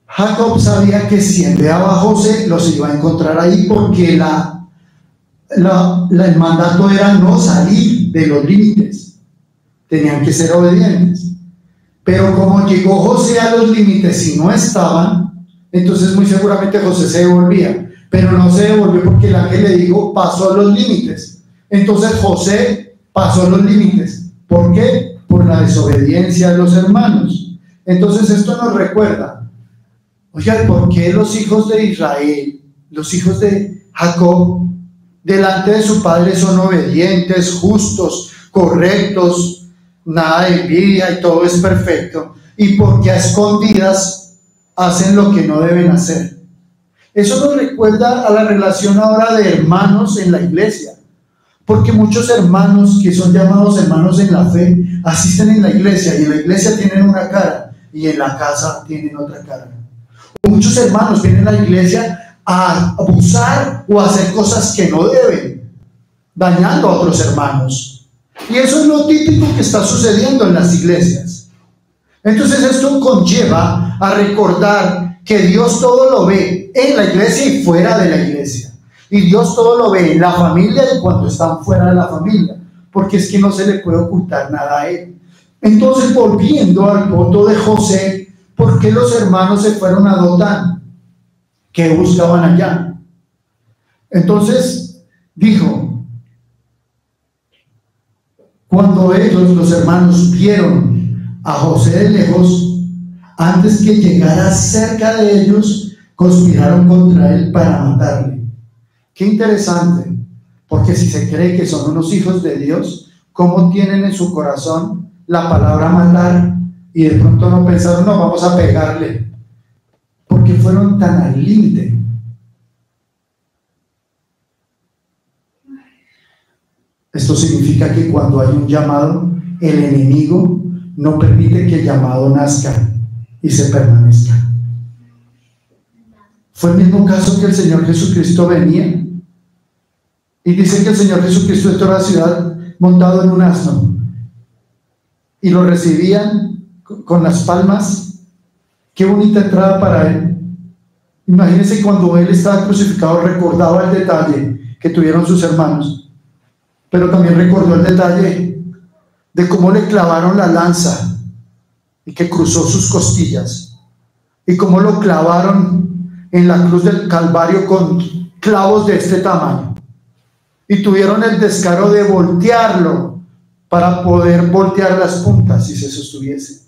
Jacob sabía que si enviaba a José, los iba a encontrar ahí, porque el mandato era no salir de los límites, tenían que ser obedientes. Pero como llegó José a los límites y no estaban, entonces muy seguramente José se devolvía. Pero no se devolvió porque el ángel le dijo: pasó los límites. Entonces José pasó los límites. ¿Por qué? Por la desobediencia de los hermanos. Entonces esto nos recuerda: oiga, ¿por qué los hijos de Israel, los hijos de Jacob, delante de su padre son obedientes, justos, correctos, nada de envidia y todo es perfecto? ¿Y por qué a escondidas hacen lo que no deben hacer? Eso nos recuerda a la relación ahora de hermanos en la iglesia, porque muchos hermanos que son llamados hermanos en la fe asisten en la iglesia y en la iglesia tienen una cara y en la casa tienen otra cara. Muchos hermanos vienen a la iglesia a abusar o a hacer cosas que no deben, dañando a otros hermanos. Y eso es lo típico que está sucediendo en las iglesias. Entonces esto conlleva a recordar que Dios todo lo ve en la iglesia y fuera de la iglesia. Y Dios todo lo ve en la familia y cuando están fuera de la familia, porque es que no se le puede ocultar nada a Él. Entonces, volviendo al voto de José, ¿por qué los hermanos se fueron a Dotán? ¿Qué buscaban allá? Entonces dijo, cuando ellos, los hermanos, vieron a José de lejos, antes que llegara cerca de ellos, conspiraron contra él para matarle. Qué interesante, porque si se cree que son unos hijos de Dios, ¿cómo tienen en su corazón la palabra matar? Y de pronto no pensaron, no, vamos a pegarle, porque fueron tan al límite. Esto significa que cuando hay un llamado, el enemigo no permite que el llamado nazca y se permanezca. Fue el mismo caso que el Señor Jesucristo venía. Y dice que el Señor Jesucristo entró a la ciudad montado en un asno. Y lo recibían con las palmas. Qué bonita entrada para él. Imagínense cuando él estaba crucificado, recordaba el detalle que tuvieron sus hermanos. Pero también recordó el detalle de cómo le clavaron la lanza y que cruzó sus costillas. Y cómo lo clavaron en la cruz del Calvario con clavos de este tamaño. Y tuvieron el descaro de voltearlo para poder voltear las puntas si se sostuviese.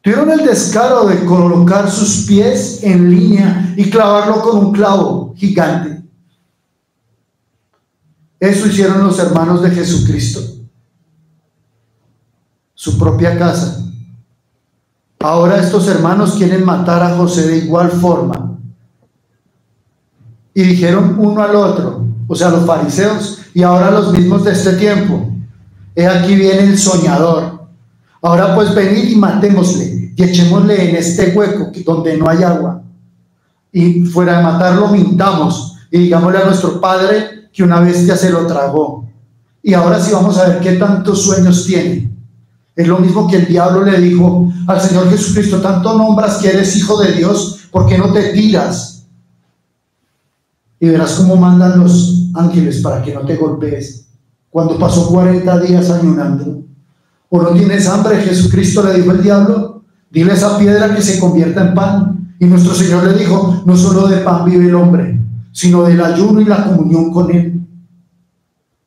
Tuvieron el descaro de colocar sus pies en línea y clavarlo con un clavo gigante. Eso hicieron los hermanos de Jesucristo. Su propia casa. Ahora estos hermanos quieren matar a José de igual forma. Y dijeron uno al otro, o sea, los fariseos y ahora los mismos de este tiempo: he aquí viene el soñador. Ahora pues venid y matémosle y echémosle en este hueco donde no hay agua. Y fuera de matarlo, mintamos y digámosle a nuestro padre que una bestia se lo tragó. Y ahora sí vamos a ver qué tantos sueños tiene. Es lo mismo que el diablo le dijo al Señor Jesucristo: tanto nombras que eres hijo de Dios, ¿por qué no te tiras? Y verás cómo mandan los ángeles para que no te golpees. Cuando pasó 40 días ayunando. ¿O no tienes hambre? Jesucristo le dijo el diablo: dile a esa piedra que se convierta en pan. Y nuestro Señor le dijo: no solo de pan vive el hombre, sino del ayuno y la comunión con Él.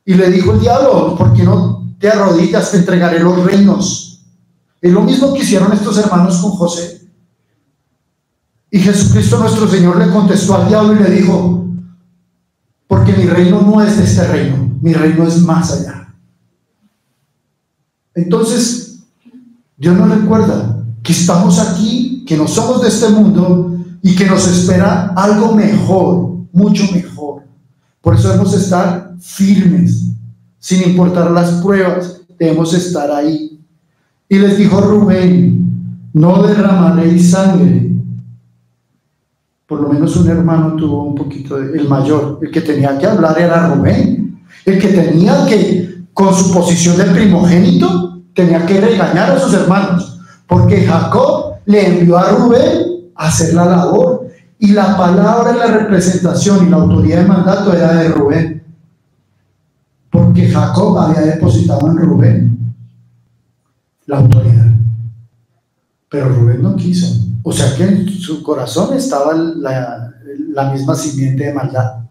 Y le dijo el diablo: ¿por qué no te arrodillas? Te entregaré los reinos. Es lo mismo que hicieron estos hermanos con José. Y Jesucristo nuestro Señor le contestó al diablo y le dijo: porque mi reino no es de este reino, mi reino es más allá. Entonces, Dios nos recuerda que estamos aquí, que no somos de este mundo y que nos espera algo mejor, mucho mejor. Por eso debemos estar firmes, sin importar las pruebas, debemos estar ahí. Y les dijo Rubén: no derramaréis sangre. Por lo menos un hermano tuvo un poquito el mayor. El que tenía que hablar era Rubén. El que tenía que, con su posición de primogénito, tenía que regañar a sus hermanos. Porque Jacob le envió a Rubén a hacer la labor. Y la palabra, la representación y la autoridad de mandato era de Rubén. Porque Jacob había depositado en Rubén la autoridad. Pero Rubén no quiso. O sea que en su corazón estaba la misma simiente de maldad.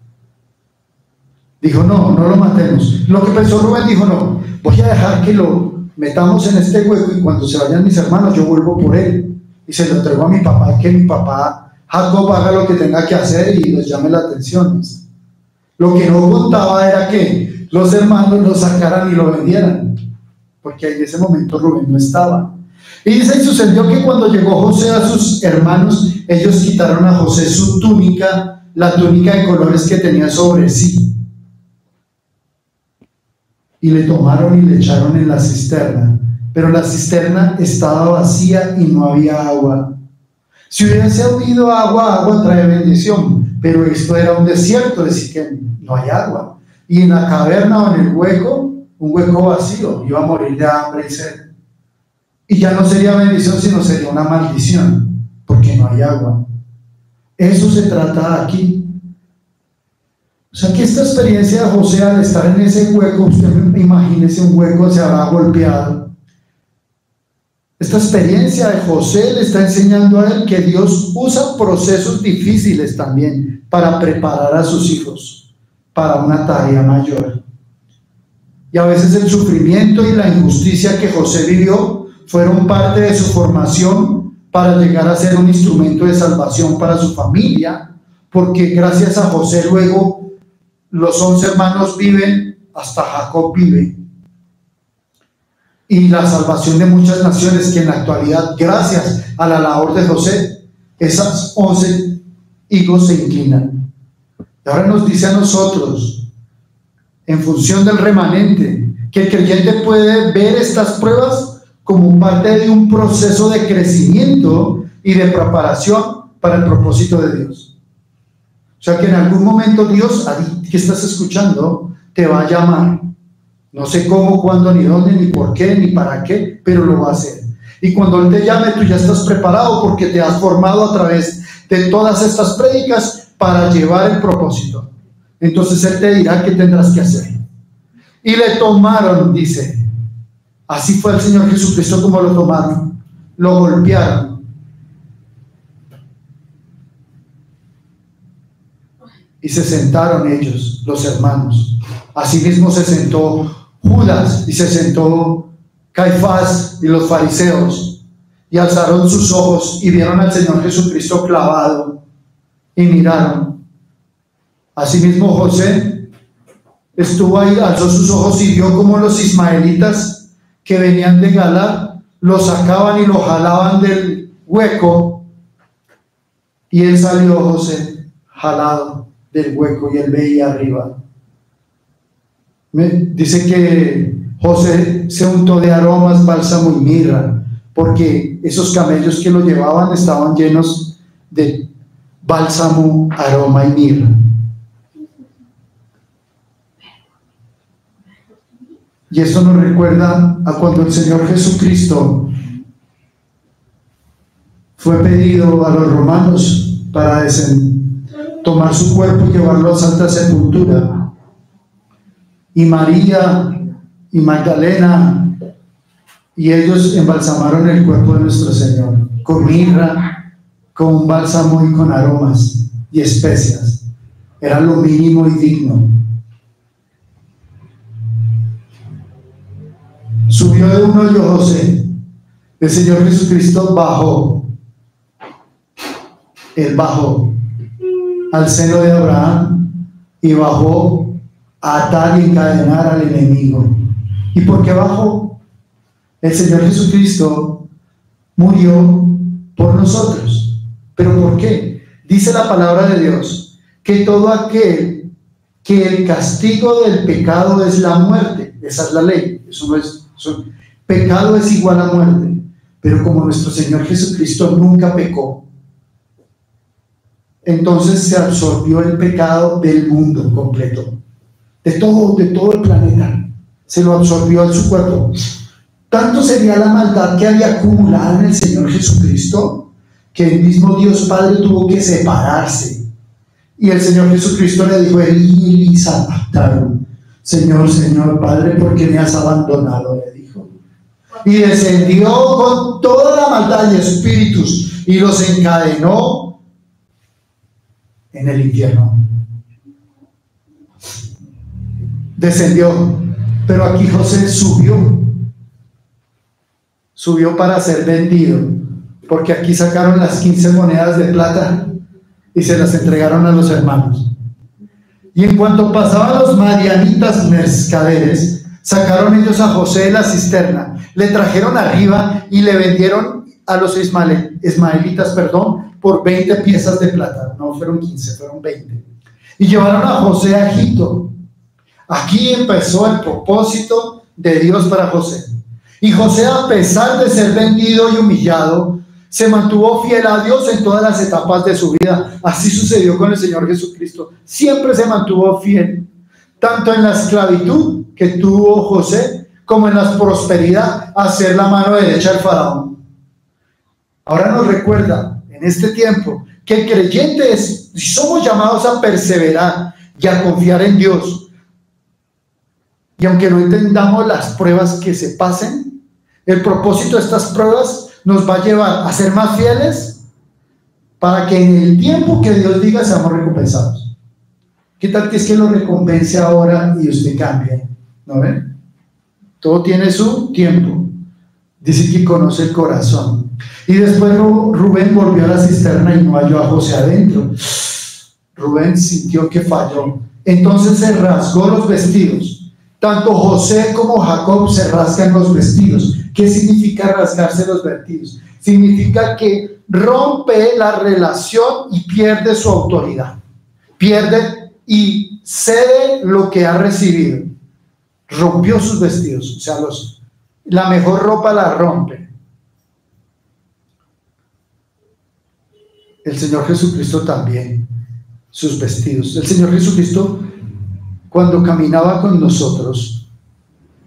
Dijo: no lo matemos. Lo que pensó Rubén, dijo: no, voy a dejar que lo metamos en este hueco y cuando se vayan mis hermanos yo vuelvo por él. Y se lo entrego a mi papá, que mi papá Jacob haga lo que tenga que hacer y nos llame la atención. Lo que no contaba era que los hermanos lo sacaran y lo vendieran. Porque en ese momento Rubén no estaba. Y dice, y sucedió que cuando llegó José a sus hermanos, ellos quitaron a José su túnica, la túnica de colores que tenía sobre sí, y le tomaron y le echaron en la cisterna, pero la cisterna estaba vacía y no había agua. Si hubiese habido agua, agua trae bendición, pero esto era un desierto, es decir, que no hay agua. Y en la caverna o en el hueco, un hueco vacío, iba a morir de hambre y sed. Y ya no sería bendición, sino sería una maldición, porque no hay agua. Eso se trata aquí. O sea que esta experiencia de José al estar en ese hueco, usted imagínese un hueco, se habrá golpeado. Esta experiencia de José le está enseñando a él que Dios usa procesos difíciles también para preparar a sus hijos para una tarea mayor. Y a veces el sufrimiento y la injusticia que José vivió fueron parte de su formación para llegar a ser un instrumento de salvación para su familia, porque gracias a José luego los 11 hermanos viven, hasta Jacob vive. Y la salvación de muchas naciones que en la actualidad, gracias a la labor de José, esas 11 higos se inclinan. Y ahora nos dice a nosotros, en función del remanente, que el creyente puede ver estas pruebas como parte de un proceso de crecimiento y de preparación para el propósito de Dios. O sea que en algún momento Dios, a ti que estás escuchando, te va a llamar. No sé cómo, cuándo, ni dónde, ni por qué, ni para qué, pero lo va a hacer. Y cuando Él te llame, tú ya estás preparado porque te has formado a través de todas estas prédicas para llevar el propósito. Entonces Él te dirá qué tendrás que hacer. Y le tomaron, dice. Así fue el Señor Jesucristo como lo tomaron. Lo golpearon. Y se sentaron ellos, los hermanos. Asimismo se sentó Judas y se sentó Caifás y los fariseos. Y alzaron sus ojos y vieron al Señor Jesucristo clavado. Y miraron. Asimismo José estuvo ahí, alzó sus ojos y vio como los ismaelitas que venían de Galar lo sacaban y lo jalaban del hueco. Y él salió, José, jalado del hueco, y él veía arriba. Dice que José se untó de aromas, bálsamo y mirra, porque esos camellos que lo llevaban estaban llenos de bálsamo, aroma y mirra. Y eso nos recuerda a cuando el Señor Jesucristo fue pedido a los romanos para tomar su cuerpo y llevarlo a Santa Sepultura. Y María y Magdalena y ellos embalsamaron el cuerpo de nuestro Señor con mirra, con bálsamo y con aromas y especias. Era lo mínimo y digno. Subió de un hoyo José. El Señor Jesucristo bajó. Él bajó al seno de Abraham y bajó a atar y encadenar al enemigo. ¿Y por qué bajó? El Señor Jesucristo murió por nosotros. ¿Pero por qué? Dice la palabra de Dios que todo aquel que el castigo del pecado es la muerte. Esa es la ley. Eso no es. Pecado es igual a muerte. Pero como nuestro Señor Jesucristo nunca pecó, entonces se absorbió el pecado del mundo completo, de todo el planeta. Se lo absorbió en su cuerpo. Tanto sería la maldad que había acumulado en el Señor Jesucristo, que el mismo Dios Padre tuvo que separarse. Y el Señor Jesucristo le dijo: Eli, sabactano. Señor, Señor Padre, ¿por qué me has abandonado?, le dijo. Y descendió con toda la maldad de espíritus y los encadenó en el infierno. Descendió. Pero aquí José subió para ser vendido, porque aquí sacaron las 15 monedas de plata y se las entregaron a los hermanos. Y en cuanto pasaban los madianitas mercaderes, Sacaron ellos a José de la cisterna, le trajeron arriba y le vendieron a los ismaelitas, por 20 piezas de plata. No fueron 15, fueron 20. Y llevaron a José a Egipto. Aquí empezó el propósito de Dios para José. Y José, a pesar de ser vendido y humillado, se mantuvo fiel a Dios en todas las etapas de su vida. Así sucedió con el Señor Jesucristo. Siempre se mantuvo fiel, tanto en la esclavitud que tuvo José, como en la prosperidad, a ser la mano derecha del faraón. Ahora nos recuerda, en este tiempo, que el creyente es, si somos llamados a perseverar y a confiar en Dios, y aunque no entendamos las pruebas que se pasen, el propósito de estas pruebas nos va a llevar a ser más fieles para que en el tiempo que Dios diga seamos recompensados. ¿Qué tal que es que lo recompense ahora y usted cambie? ¿No ven? Todo tiene su tiempo. Dice que conoce el corazón. Y después Rubén volvió a la cisterna y no halló a José adentro. Rubén sintió que falló. Entonces se rasgó los vestidos. Tanto José como Jacob se rasgan los vestidos. ¿Qué significa rasgarse los vestidos? Significa que rompe la relación y pierde su autoridad. Pierde y cede lo que ha recibido. Rompió sus vestidos. O sea, la mejor ropa la rompe. El Señor Jesucristo también, sus vestidos. El Señor Jesucristo, cuando caminaba con nosotros,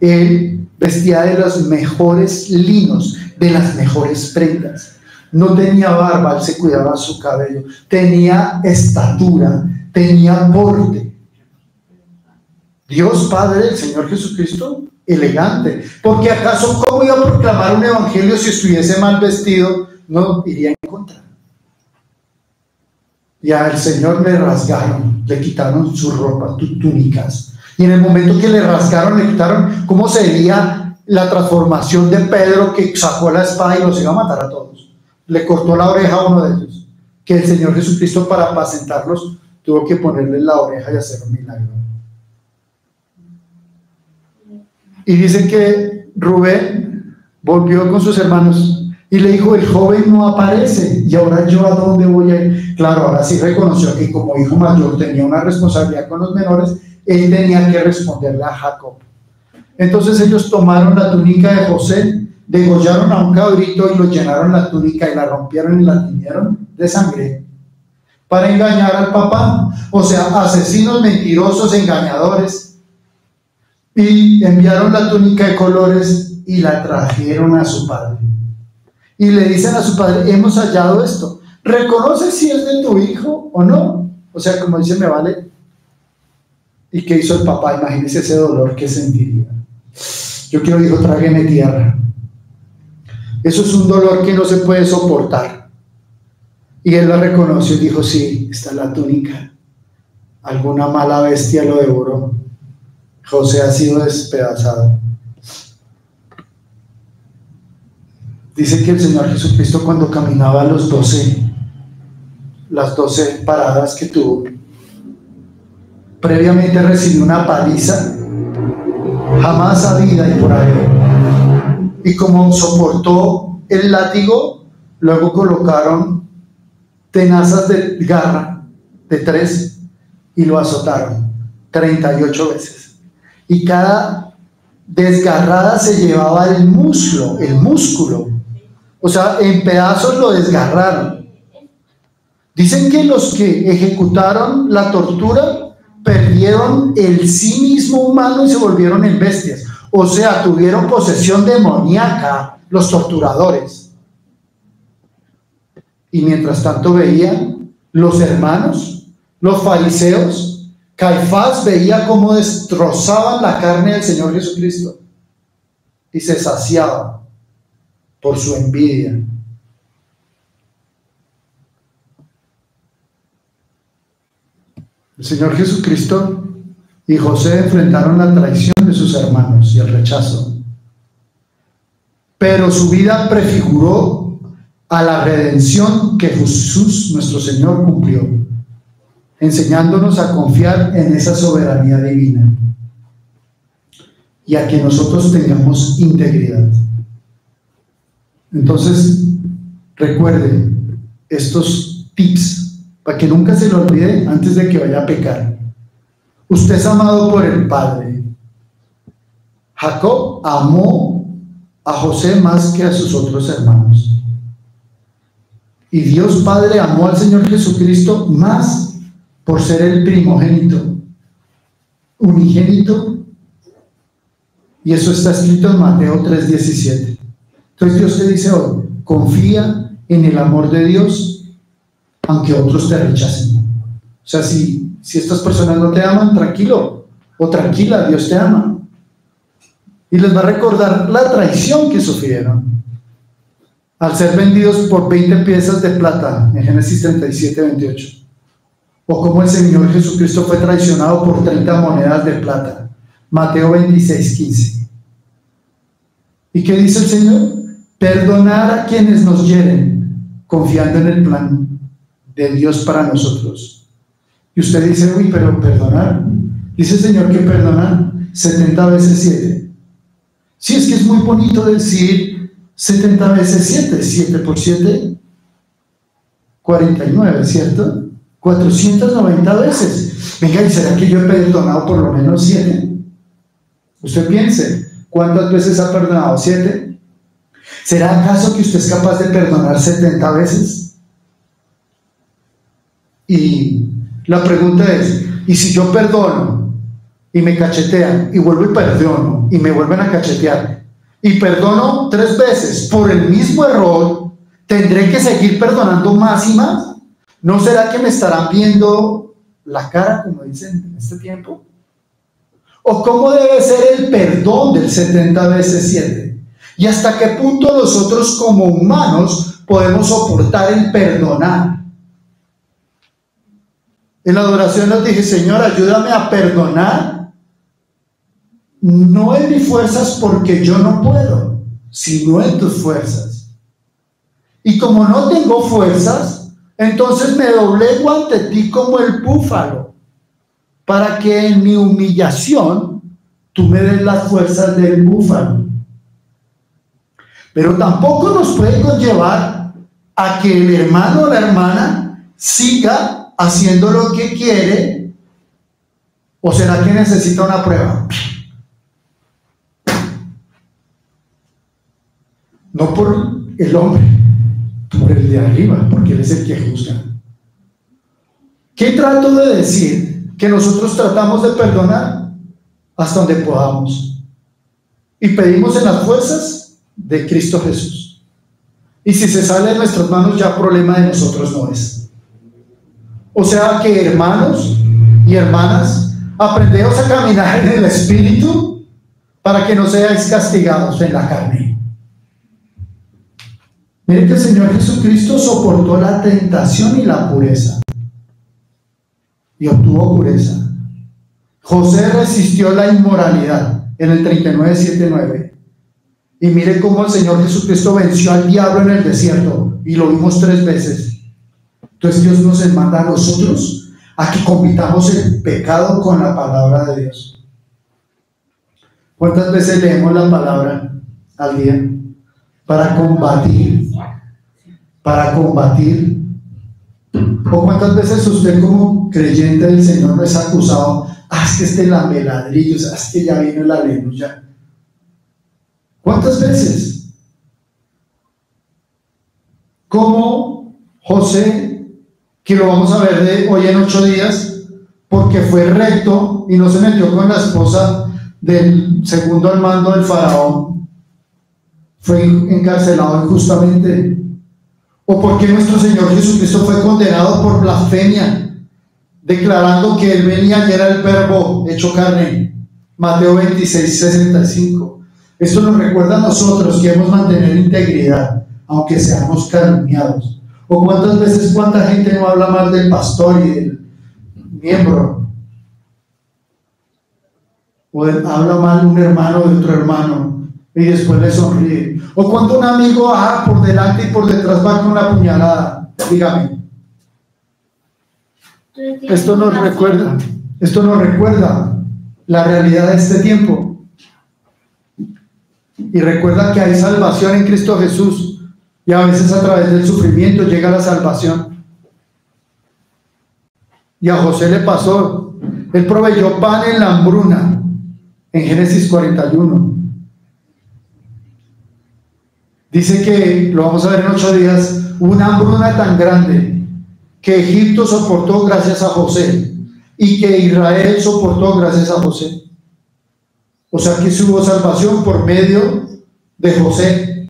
Él vestía de los mejores linos, de las mejores prendas. No tenía barba, Él se cuidaba su cabello. Tenía estatura, tenía porte. Dios Padre, el Señor Jesucristo, elegante. Porque acaso, ¿cómo iba a proclamar un evangelio si estuviese mal vestido? No iría en contra. Y al Señor le rasgaron, le quitaron su ropa, túnicas. Y en el momento que le rasgaron, le quitaron, ¿cómo sería la transformación de Pedro, que sacó la espada y los iba a matar a todos? Le cortó la oreja a uno de ellos. Que el Señor Jesucristo, para apacentarlos, tuvo que ponerle la oreja y hacer un milagro. Y dice que Rubén volvió con sus hermanos y le dijo: el joven no aparece, y ahora yo a dónde voy a ir. Claro, ahora sí reconoció que como hijo mayor tenía una responsabilidad con los menores. Él tenía que responderle a Jacob. Entonces ellos tomaron la túnica de José, degollaron a un cabrito y lo llenaron la túnica y la rompieron y la tiñeron de sangre para engañar al papá. O sea, asesinos, mentirosos, engañadores. Y enviaron la túnica de colores y la trajeron a su padre. Y le dicen a su padre: hemos hallado esto. ¿Reconoce si es de tu hijo o no? O sea, como dice, me vale. ¿Y qué hizo el papá? Imagínese ese dolor que sentiría. Yo quiero, hijo, trágueme tierra. Eso es un dolor que no se puede soportar. Y él la reconoció y dijo: sí, está la túnica. Alguna mala bestia lo devoró. José ha sido despedazado. Dice que el Señor Jesucristo, cuando caminaba las 12 paradas que tuvo, previamente recibió una paliza jamás habida y por haber. Y como soportó el látigo, luego colocaron tenazas de garra de 3 y lo azotaron 38 veces. Y cada desgarrada se llevaba el músculo. O sea, en pedazos lo desgarraron. Dicen que los que ejecutaron la tortura perdieron el sí mismo humano y se volvieron en bestias. O sea, tuvieron posesión demoníaca los torturadores. Y mientras tanto veían los hermanos, los fariseos. Caifás veía cómo destrozaban la carne del Señor Jesucristo y se saciaba por su envidia. El Señor Jesucristo y José enfrentaron la traición de sus hermanos y el rechazo, pero su vida prefiguró a la redención que Jesús, nuestro Señor, cumplió, enseñándonos a confiar en esa soberanía divina. y a que nosotros tengamos integridad. Entonces, recuerde estos tips para que nunca se lo olvide antes de que vaya a pecar. Usted es amado por el Padre. Jacob amó a José más que a sus otros hermanos. Y Dios Padre amó al Señor Jesucristo más por ser el primogénito, unigénito. Y eso está escrito en Mateo 3:17. Entonces Dios te dice hoy, confía en el amor de Dios, aunque otros te rechacen. O sea, si estas personas no te aman, tranquilo o tranquila, Dios te ama. Y les va a recordar la traición que sufrieron al ser vendidos por 20 piezas de plata en Génesis 37:28. O como el Señor Jesucristo fue traicionado por 30 monedas de plata. Mateo 26:15. ¿Y qué dice el Señor? Perdonar a quienes nos hieren, confiando en el plan de Dios para nosotros. Y usted dice, uy, pero perdonar. Dice el Señor que perdonar 70 veces 7. Sí, es que es muy bonito decir 70 veces 7. 7 por 7, 49, ¿cierto? 490 veces. Venga, ¿y será que yo he perdonado por lo menos 7? Usted piense, ¿cuántas veces ha perdonado? 7. ¿Será acaso que usted es capaz de perdonar 70 veces? Y la pregunta es, ¿y si yo perdono y me cachetean y vuelvo y perdono y me vuelven a cachetear y perdono 3 veces por el mismo error, tendré que seguir perdonando más y más? ¿No será que me estarán viendo la cara, como dicen en este tiempo? ¿O cómo debe ser el perdón del 70 veces 7? ¿Y hasta qué punto nosotros como humanos podemos soportar el perdonar? En la adoración nos dije, Señor, ayúdame a perdonar, no en mis fuerzas porque yo no puedo, sino en tus fuerzas. Y como no tengo fuerzas, entonces me doblego ante ti como el búfalo, para que en mi humillación tú me des las fuerzas del búfalo. Pero tampoco nos puede conllevar a que el hermano o la hermana siga haciendo lo que quiere. ¿O será que necesita una prueba? No por el hombre, por el de arriba, porque él es el que juzga. ¿Qué trato de decir? Que nosotros tratamos de perdonar hasta donde podamos y pedimos en las fuerzas de Cristo Jesús. Y si se sale de nuestras manos, ya problema de nosotros no es. O sea que, hermanos y hermanas, aprendemos a caminar en el Espíritu para que no seáis castigados en la carne. Miren que el Señor Jesucristo soportó la tentación y la pureza y obtuvo pureza. José resistió la inmoralidad en el 39:7-9. Y mire cómo el Señor Jesucristo venció al diablo en el desierto, y lo vimos 3 veces. Entonces Dios nos manda a nosotros a que combatamos el pecado con la palabra de Dios. ¿Cuántas veces leemos la palabra al día? Para combatir. ¿O cuántas veces usted como creyente del Señor no es acusado? Es que este lambeladrillo, es que ya vino la aleluya. ¿Cuántas veces? Como José, que lo vamos a ver de hoy en 8 días, porque fue recto y no se metió con la esposa del segundo al mando del faraón, fue encarcelado injustamente. ¿O porque nuestro Señor Jesucristo fue condenado por blasfemia, declarando que Él venía y era el verbo hecho carne? Mateo 26:65. Esto nos recuerda a nosotros que debemos mantener integridad, aunque seamos calumniados. ¿O cuántas veces, cuánta gente no habla mal del pastor y del miembro? O habla mal un hermano de otro hermano y después le sonríe. O cuando un amigo por delante y por detrás va con una puñalada. Dígame. Esto nos recuerda la realidad de este tiempo. Y recuerda que hay salvación en Cristo Jesús, y a veces a través del sufrimiento llega la salvación. Y a José le pasó, él proveyó pan en la hambruna, en Génesis 41. Dice que, lo vamos a ver en 8 días, una hambruna tan grande que Egipto soportó gracias a José y que Israel soportó gracias a José. O sea que hubo salvación por medio de José.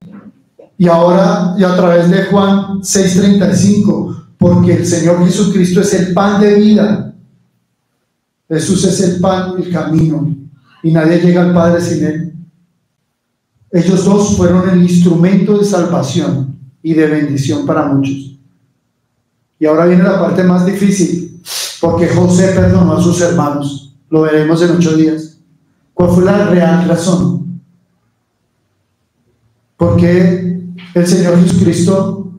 Y ahora, y a través de Juan 6:35, porque el Señor Jesucristo es el pan de vida. Jesús es el pan, el camino, y nadie llega al Padre sin Él. Ellos dos fueron el instrumento de salvación y de bendición para muchos. Y ahora viene la parte más difícil, porque José perdonó a sus hermanos. Lo veremos en 8 días. ¿Cuál fue la real razón? Porque el Señor Jesucristo,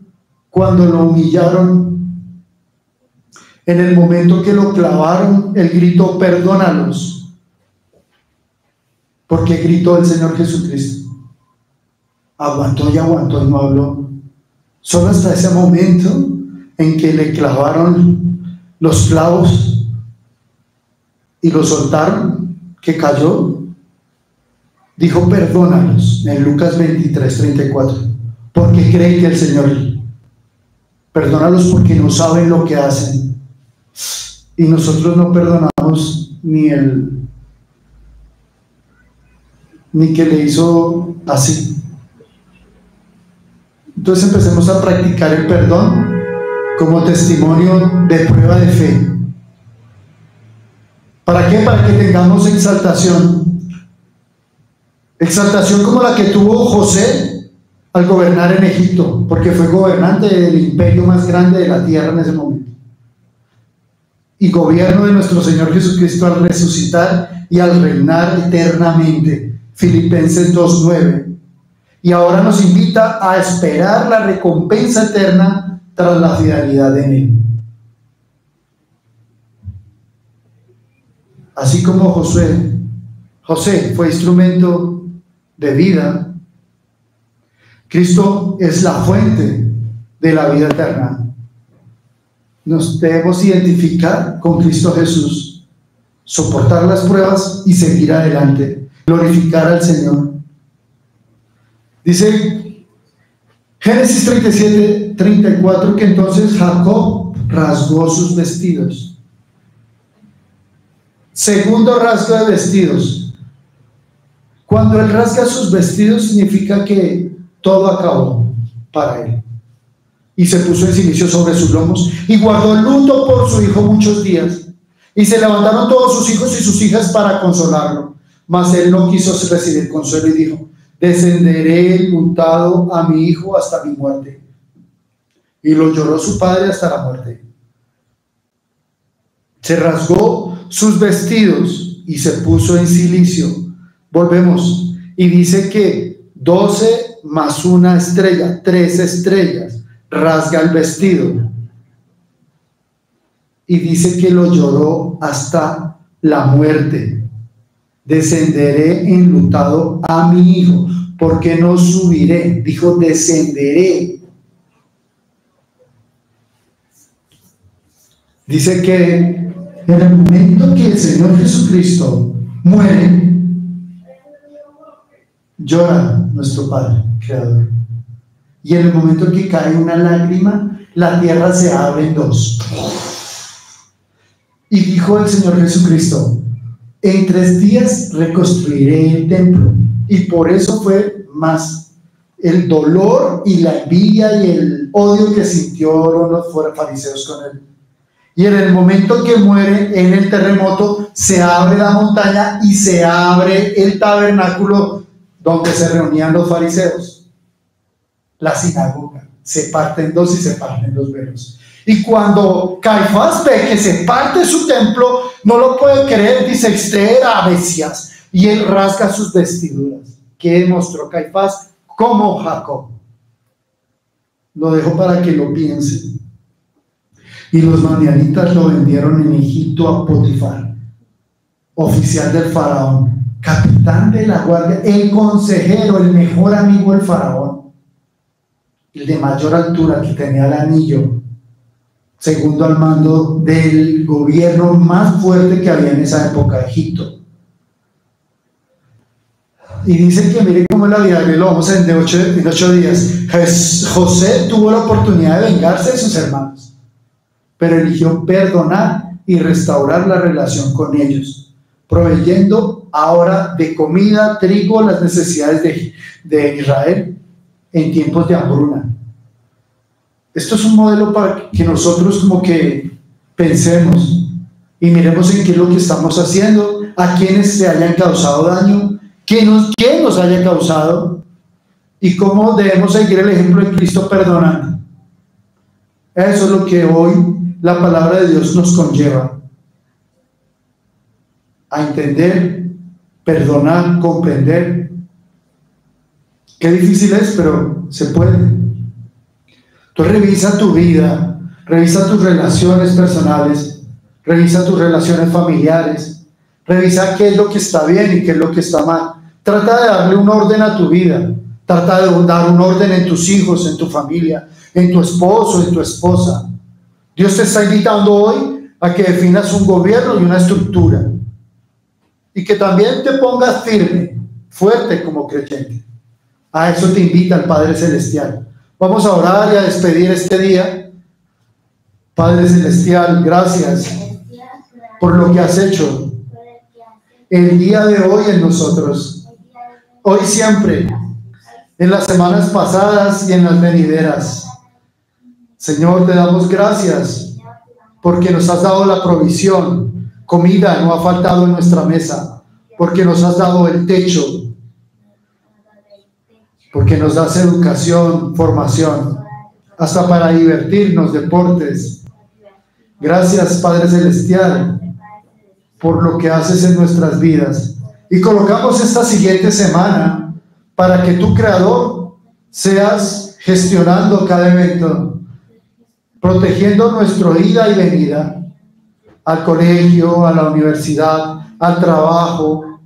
cuando lo humillaron, en el momento que lo clavaron, Él gritó: perdónalos. Porque gritó el Señor Jesucristo. Aguantó y aguantó y no habló. Solo hasta ese momento en que le clavaron los clavos y lo soltaron, que cayó, dijo: perdónalos, en Lucas 23:34, porque creen que el Señor, perdónalos porque no saben lo que hacen. Y nosotros no perdonamos ni que le hizo así. Entonces empecemos a practicar el perdón como testimonio de prueba de fe. ¿Para qué? Para que tengamos exaltación. Exaltación como la que tuvo José al gobernar en Egipto, porque fue gobernante del imperio más grande de la tierra en ese momento. Y gobierno de nuestro Señor Jesucristo al resucitar y al reinar eternamente. Filipenses 2:9. Y ahora nos invita a esperar la recompensa eterna tras la fidelidad en Él. Así como José fue instrumento de vida, Cristo es la fuente de la vida eterna. Nos debemos identificar con Cristo Jesús, soportar las pruebas y seguir adelante, glorificar al Señor. Dice Génesis 37:34 que entonces Jacob rasgó sus vestidos. Segundo rasgo de vestidos. Cuando él rasga sus vestidos significa que todo acabó para él. Y se puso en silicio sobre sus lomos y guardó luto por su hijo muchos días. Y se levantaron todos sus hijos y sus hijas para consolarlo. Mas él no quiso recibir consuelo y dijo: descenderé enlutado a mi hijo hasta mi muerte. Y lo lloró su padre hasta la muerte. Se rasgó sus vestidos y se puso en silicio. Volvemos. Y dice que 12 más una estrella, 3 estrellas, rasga el vestido. Y dice que lo lloró hasta la muerte. Descenderé enlutado a mi hijo, porque no subiré. Dijo: descenderé. Dice que en el momento que el Señor Jesucristo muere, llora nuestro Padre Creador. Y en el momento que cae una lágrima, la tierra se abre en dos. Y dijo el Señor Jesucristo: en 3 días reconstruiré el templo. Y por eso fue más el dolor y la envidia y el odio que sintieron los fariseos con él. Y en el momento que muere, en el terremoto, se abre la montaña y se abre el tabernáculo donde se reunían los fariseos. La sinagoga se parte en 2 y se parten los velos. Y cuando Caifás ve que se parte su templo, no lo puede creer, dice: este era Mesías. Y él rasga sus vestiduras. ¿Qué demostró Caifás? Como Jacob. Lo dejo para que lo piensen. Y los madianitas lo vendieron en Egipto a Potifar, oficial del faraón, capitán de la guardia, el consejero, el mejor amigo del faraón, el de mayor altura, que tenía el anillo, segundo al mando del gobierno más fuerte que había en esa época, Egipto. Y dice que mire cómo es la vida, lo vamos a ver en 8 días. José tuvo la oportunidad de vengarse de sus hermanos, pero eligió perdonar y restaurar la relación con ellos, proveyendo ahora de comida, trigo, las necesidades de Israel en tiempos de hambruna. Esto es un modelo para que nosotros como que pensemos y miremos en qué es lo que estamos haciendo, a quienes se hayan causado daño, quién nos haya causado y cómo debemos seguir el ejemplo de Cristo perdonando. Eso es lo que hoy la palabra de Dios nos conlleva a entender, perdonar, comprender. Qué difícil es, pero se puede. Entonces revisa tu vida, revisa tus relaciones personales, revisa tus relaciones familiares, revisa qué es lo que está bien y qué es lo que está mal. Trata de darle un orden a tu vida, trata de dar un orden en tus hijos, en tu familia, en tu esposo, en tu esposa. Dios te está invitando hoy a que definas un gobierno y una estructura y que también te pongas firme, fuerte como creyente. A eso te invita el Padre Celestial. Vamos a orar y a despedir este día. Padre Celestial, gracias por lo que has hecho el día de hoy en nosotros, hoy siempre, en las semanas pasadas y en las venideras. Señor, te damos gracias porque nos has dado la provisión, comida no ha faltado en nuestra mesa, porque nos has dado el techo, porque nos das educación, formación, hasta para divertirnos, deportes. Gracias, Padre Celestial, por lo que haces en nuestras vidas. Y colocamos esta siguiente semana para que tu Creador seas gestionando cada evento, protegiendo nuestra ida y venida al colegio, a la universidad, al trabajo,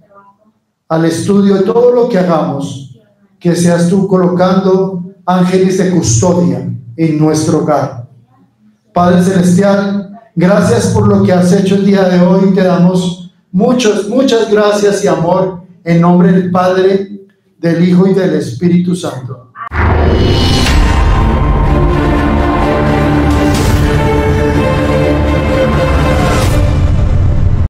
al estudio, todo lo que hagamos, que seas tú colocando ángeles de custodia en nuestro hogar. Padre Celestial, gracias por lo que has hecho el día de hoy. Te damos muchas gracias y amor en nombre del Padre, del Hijo y del Espíritu Santo.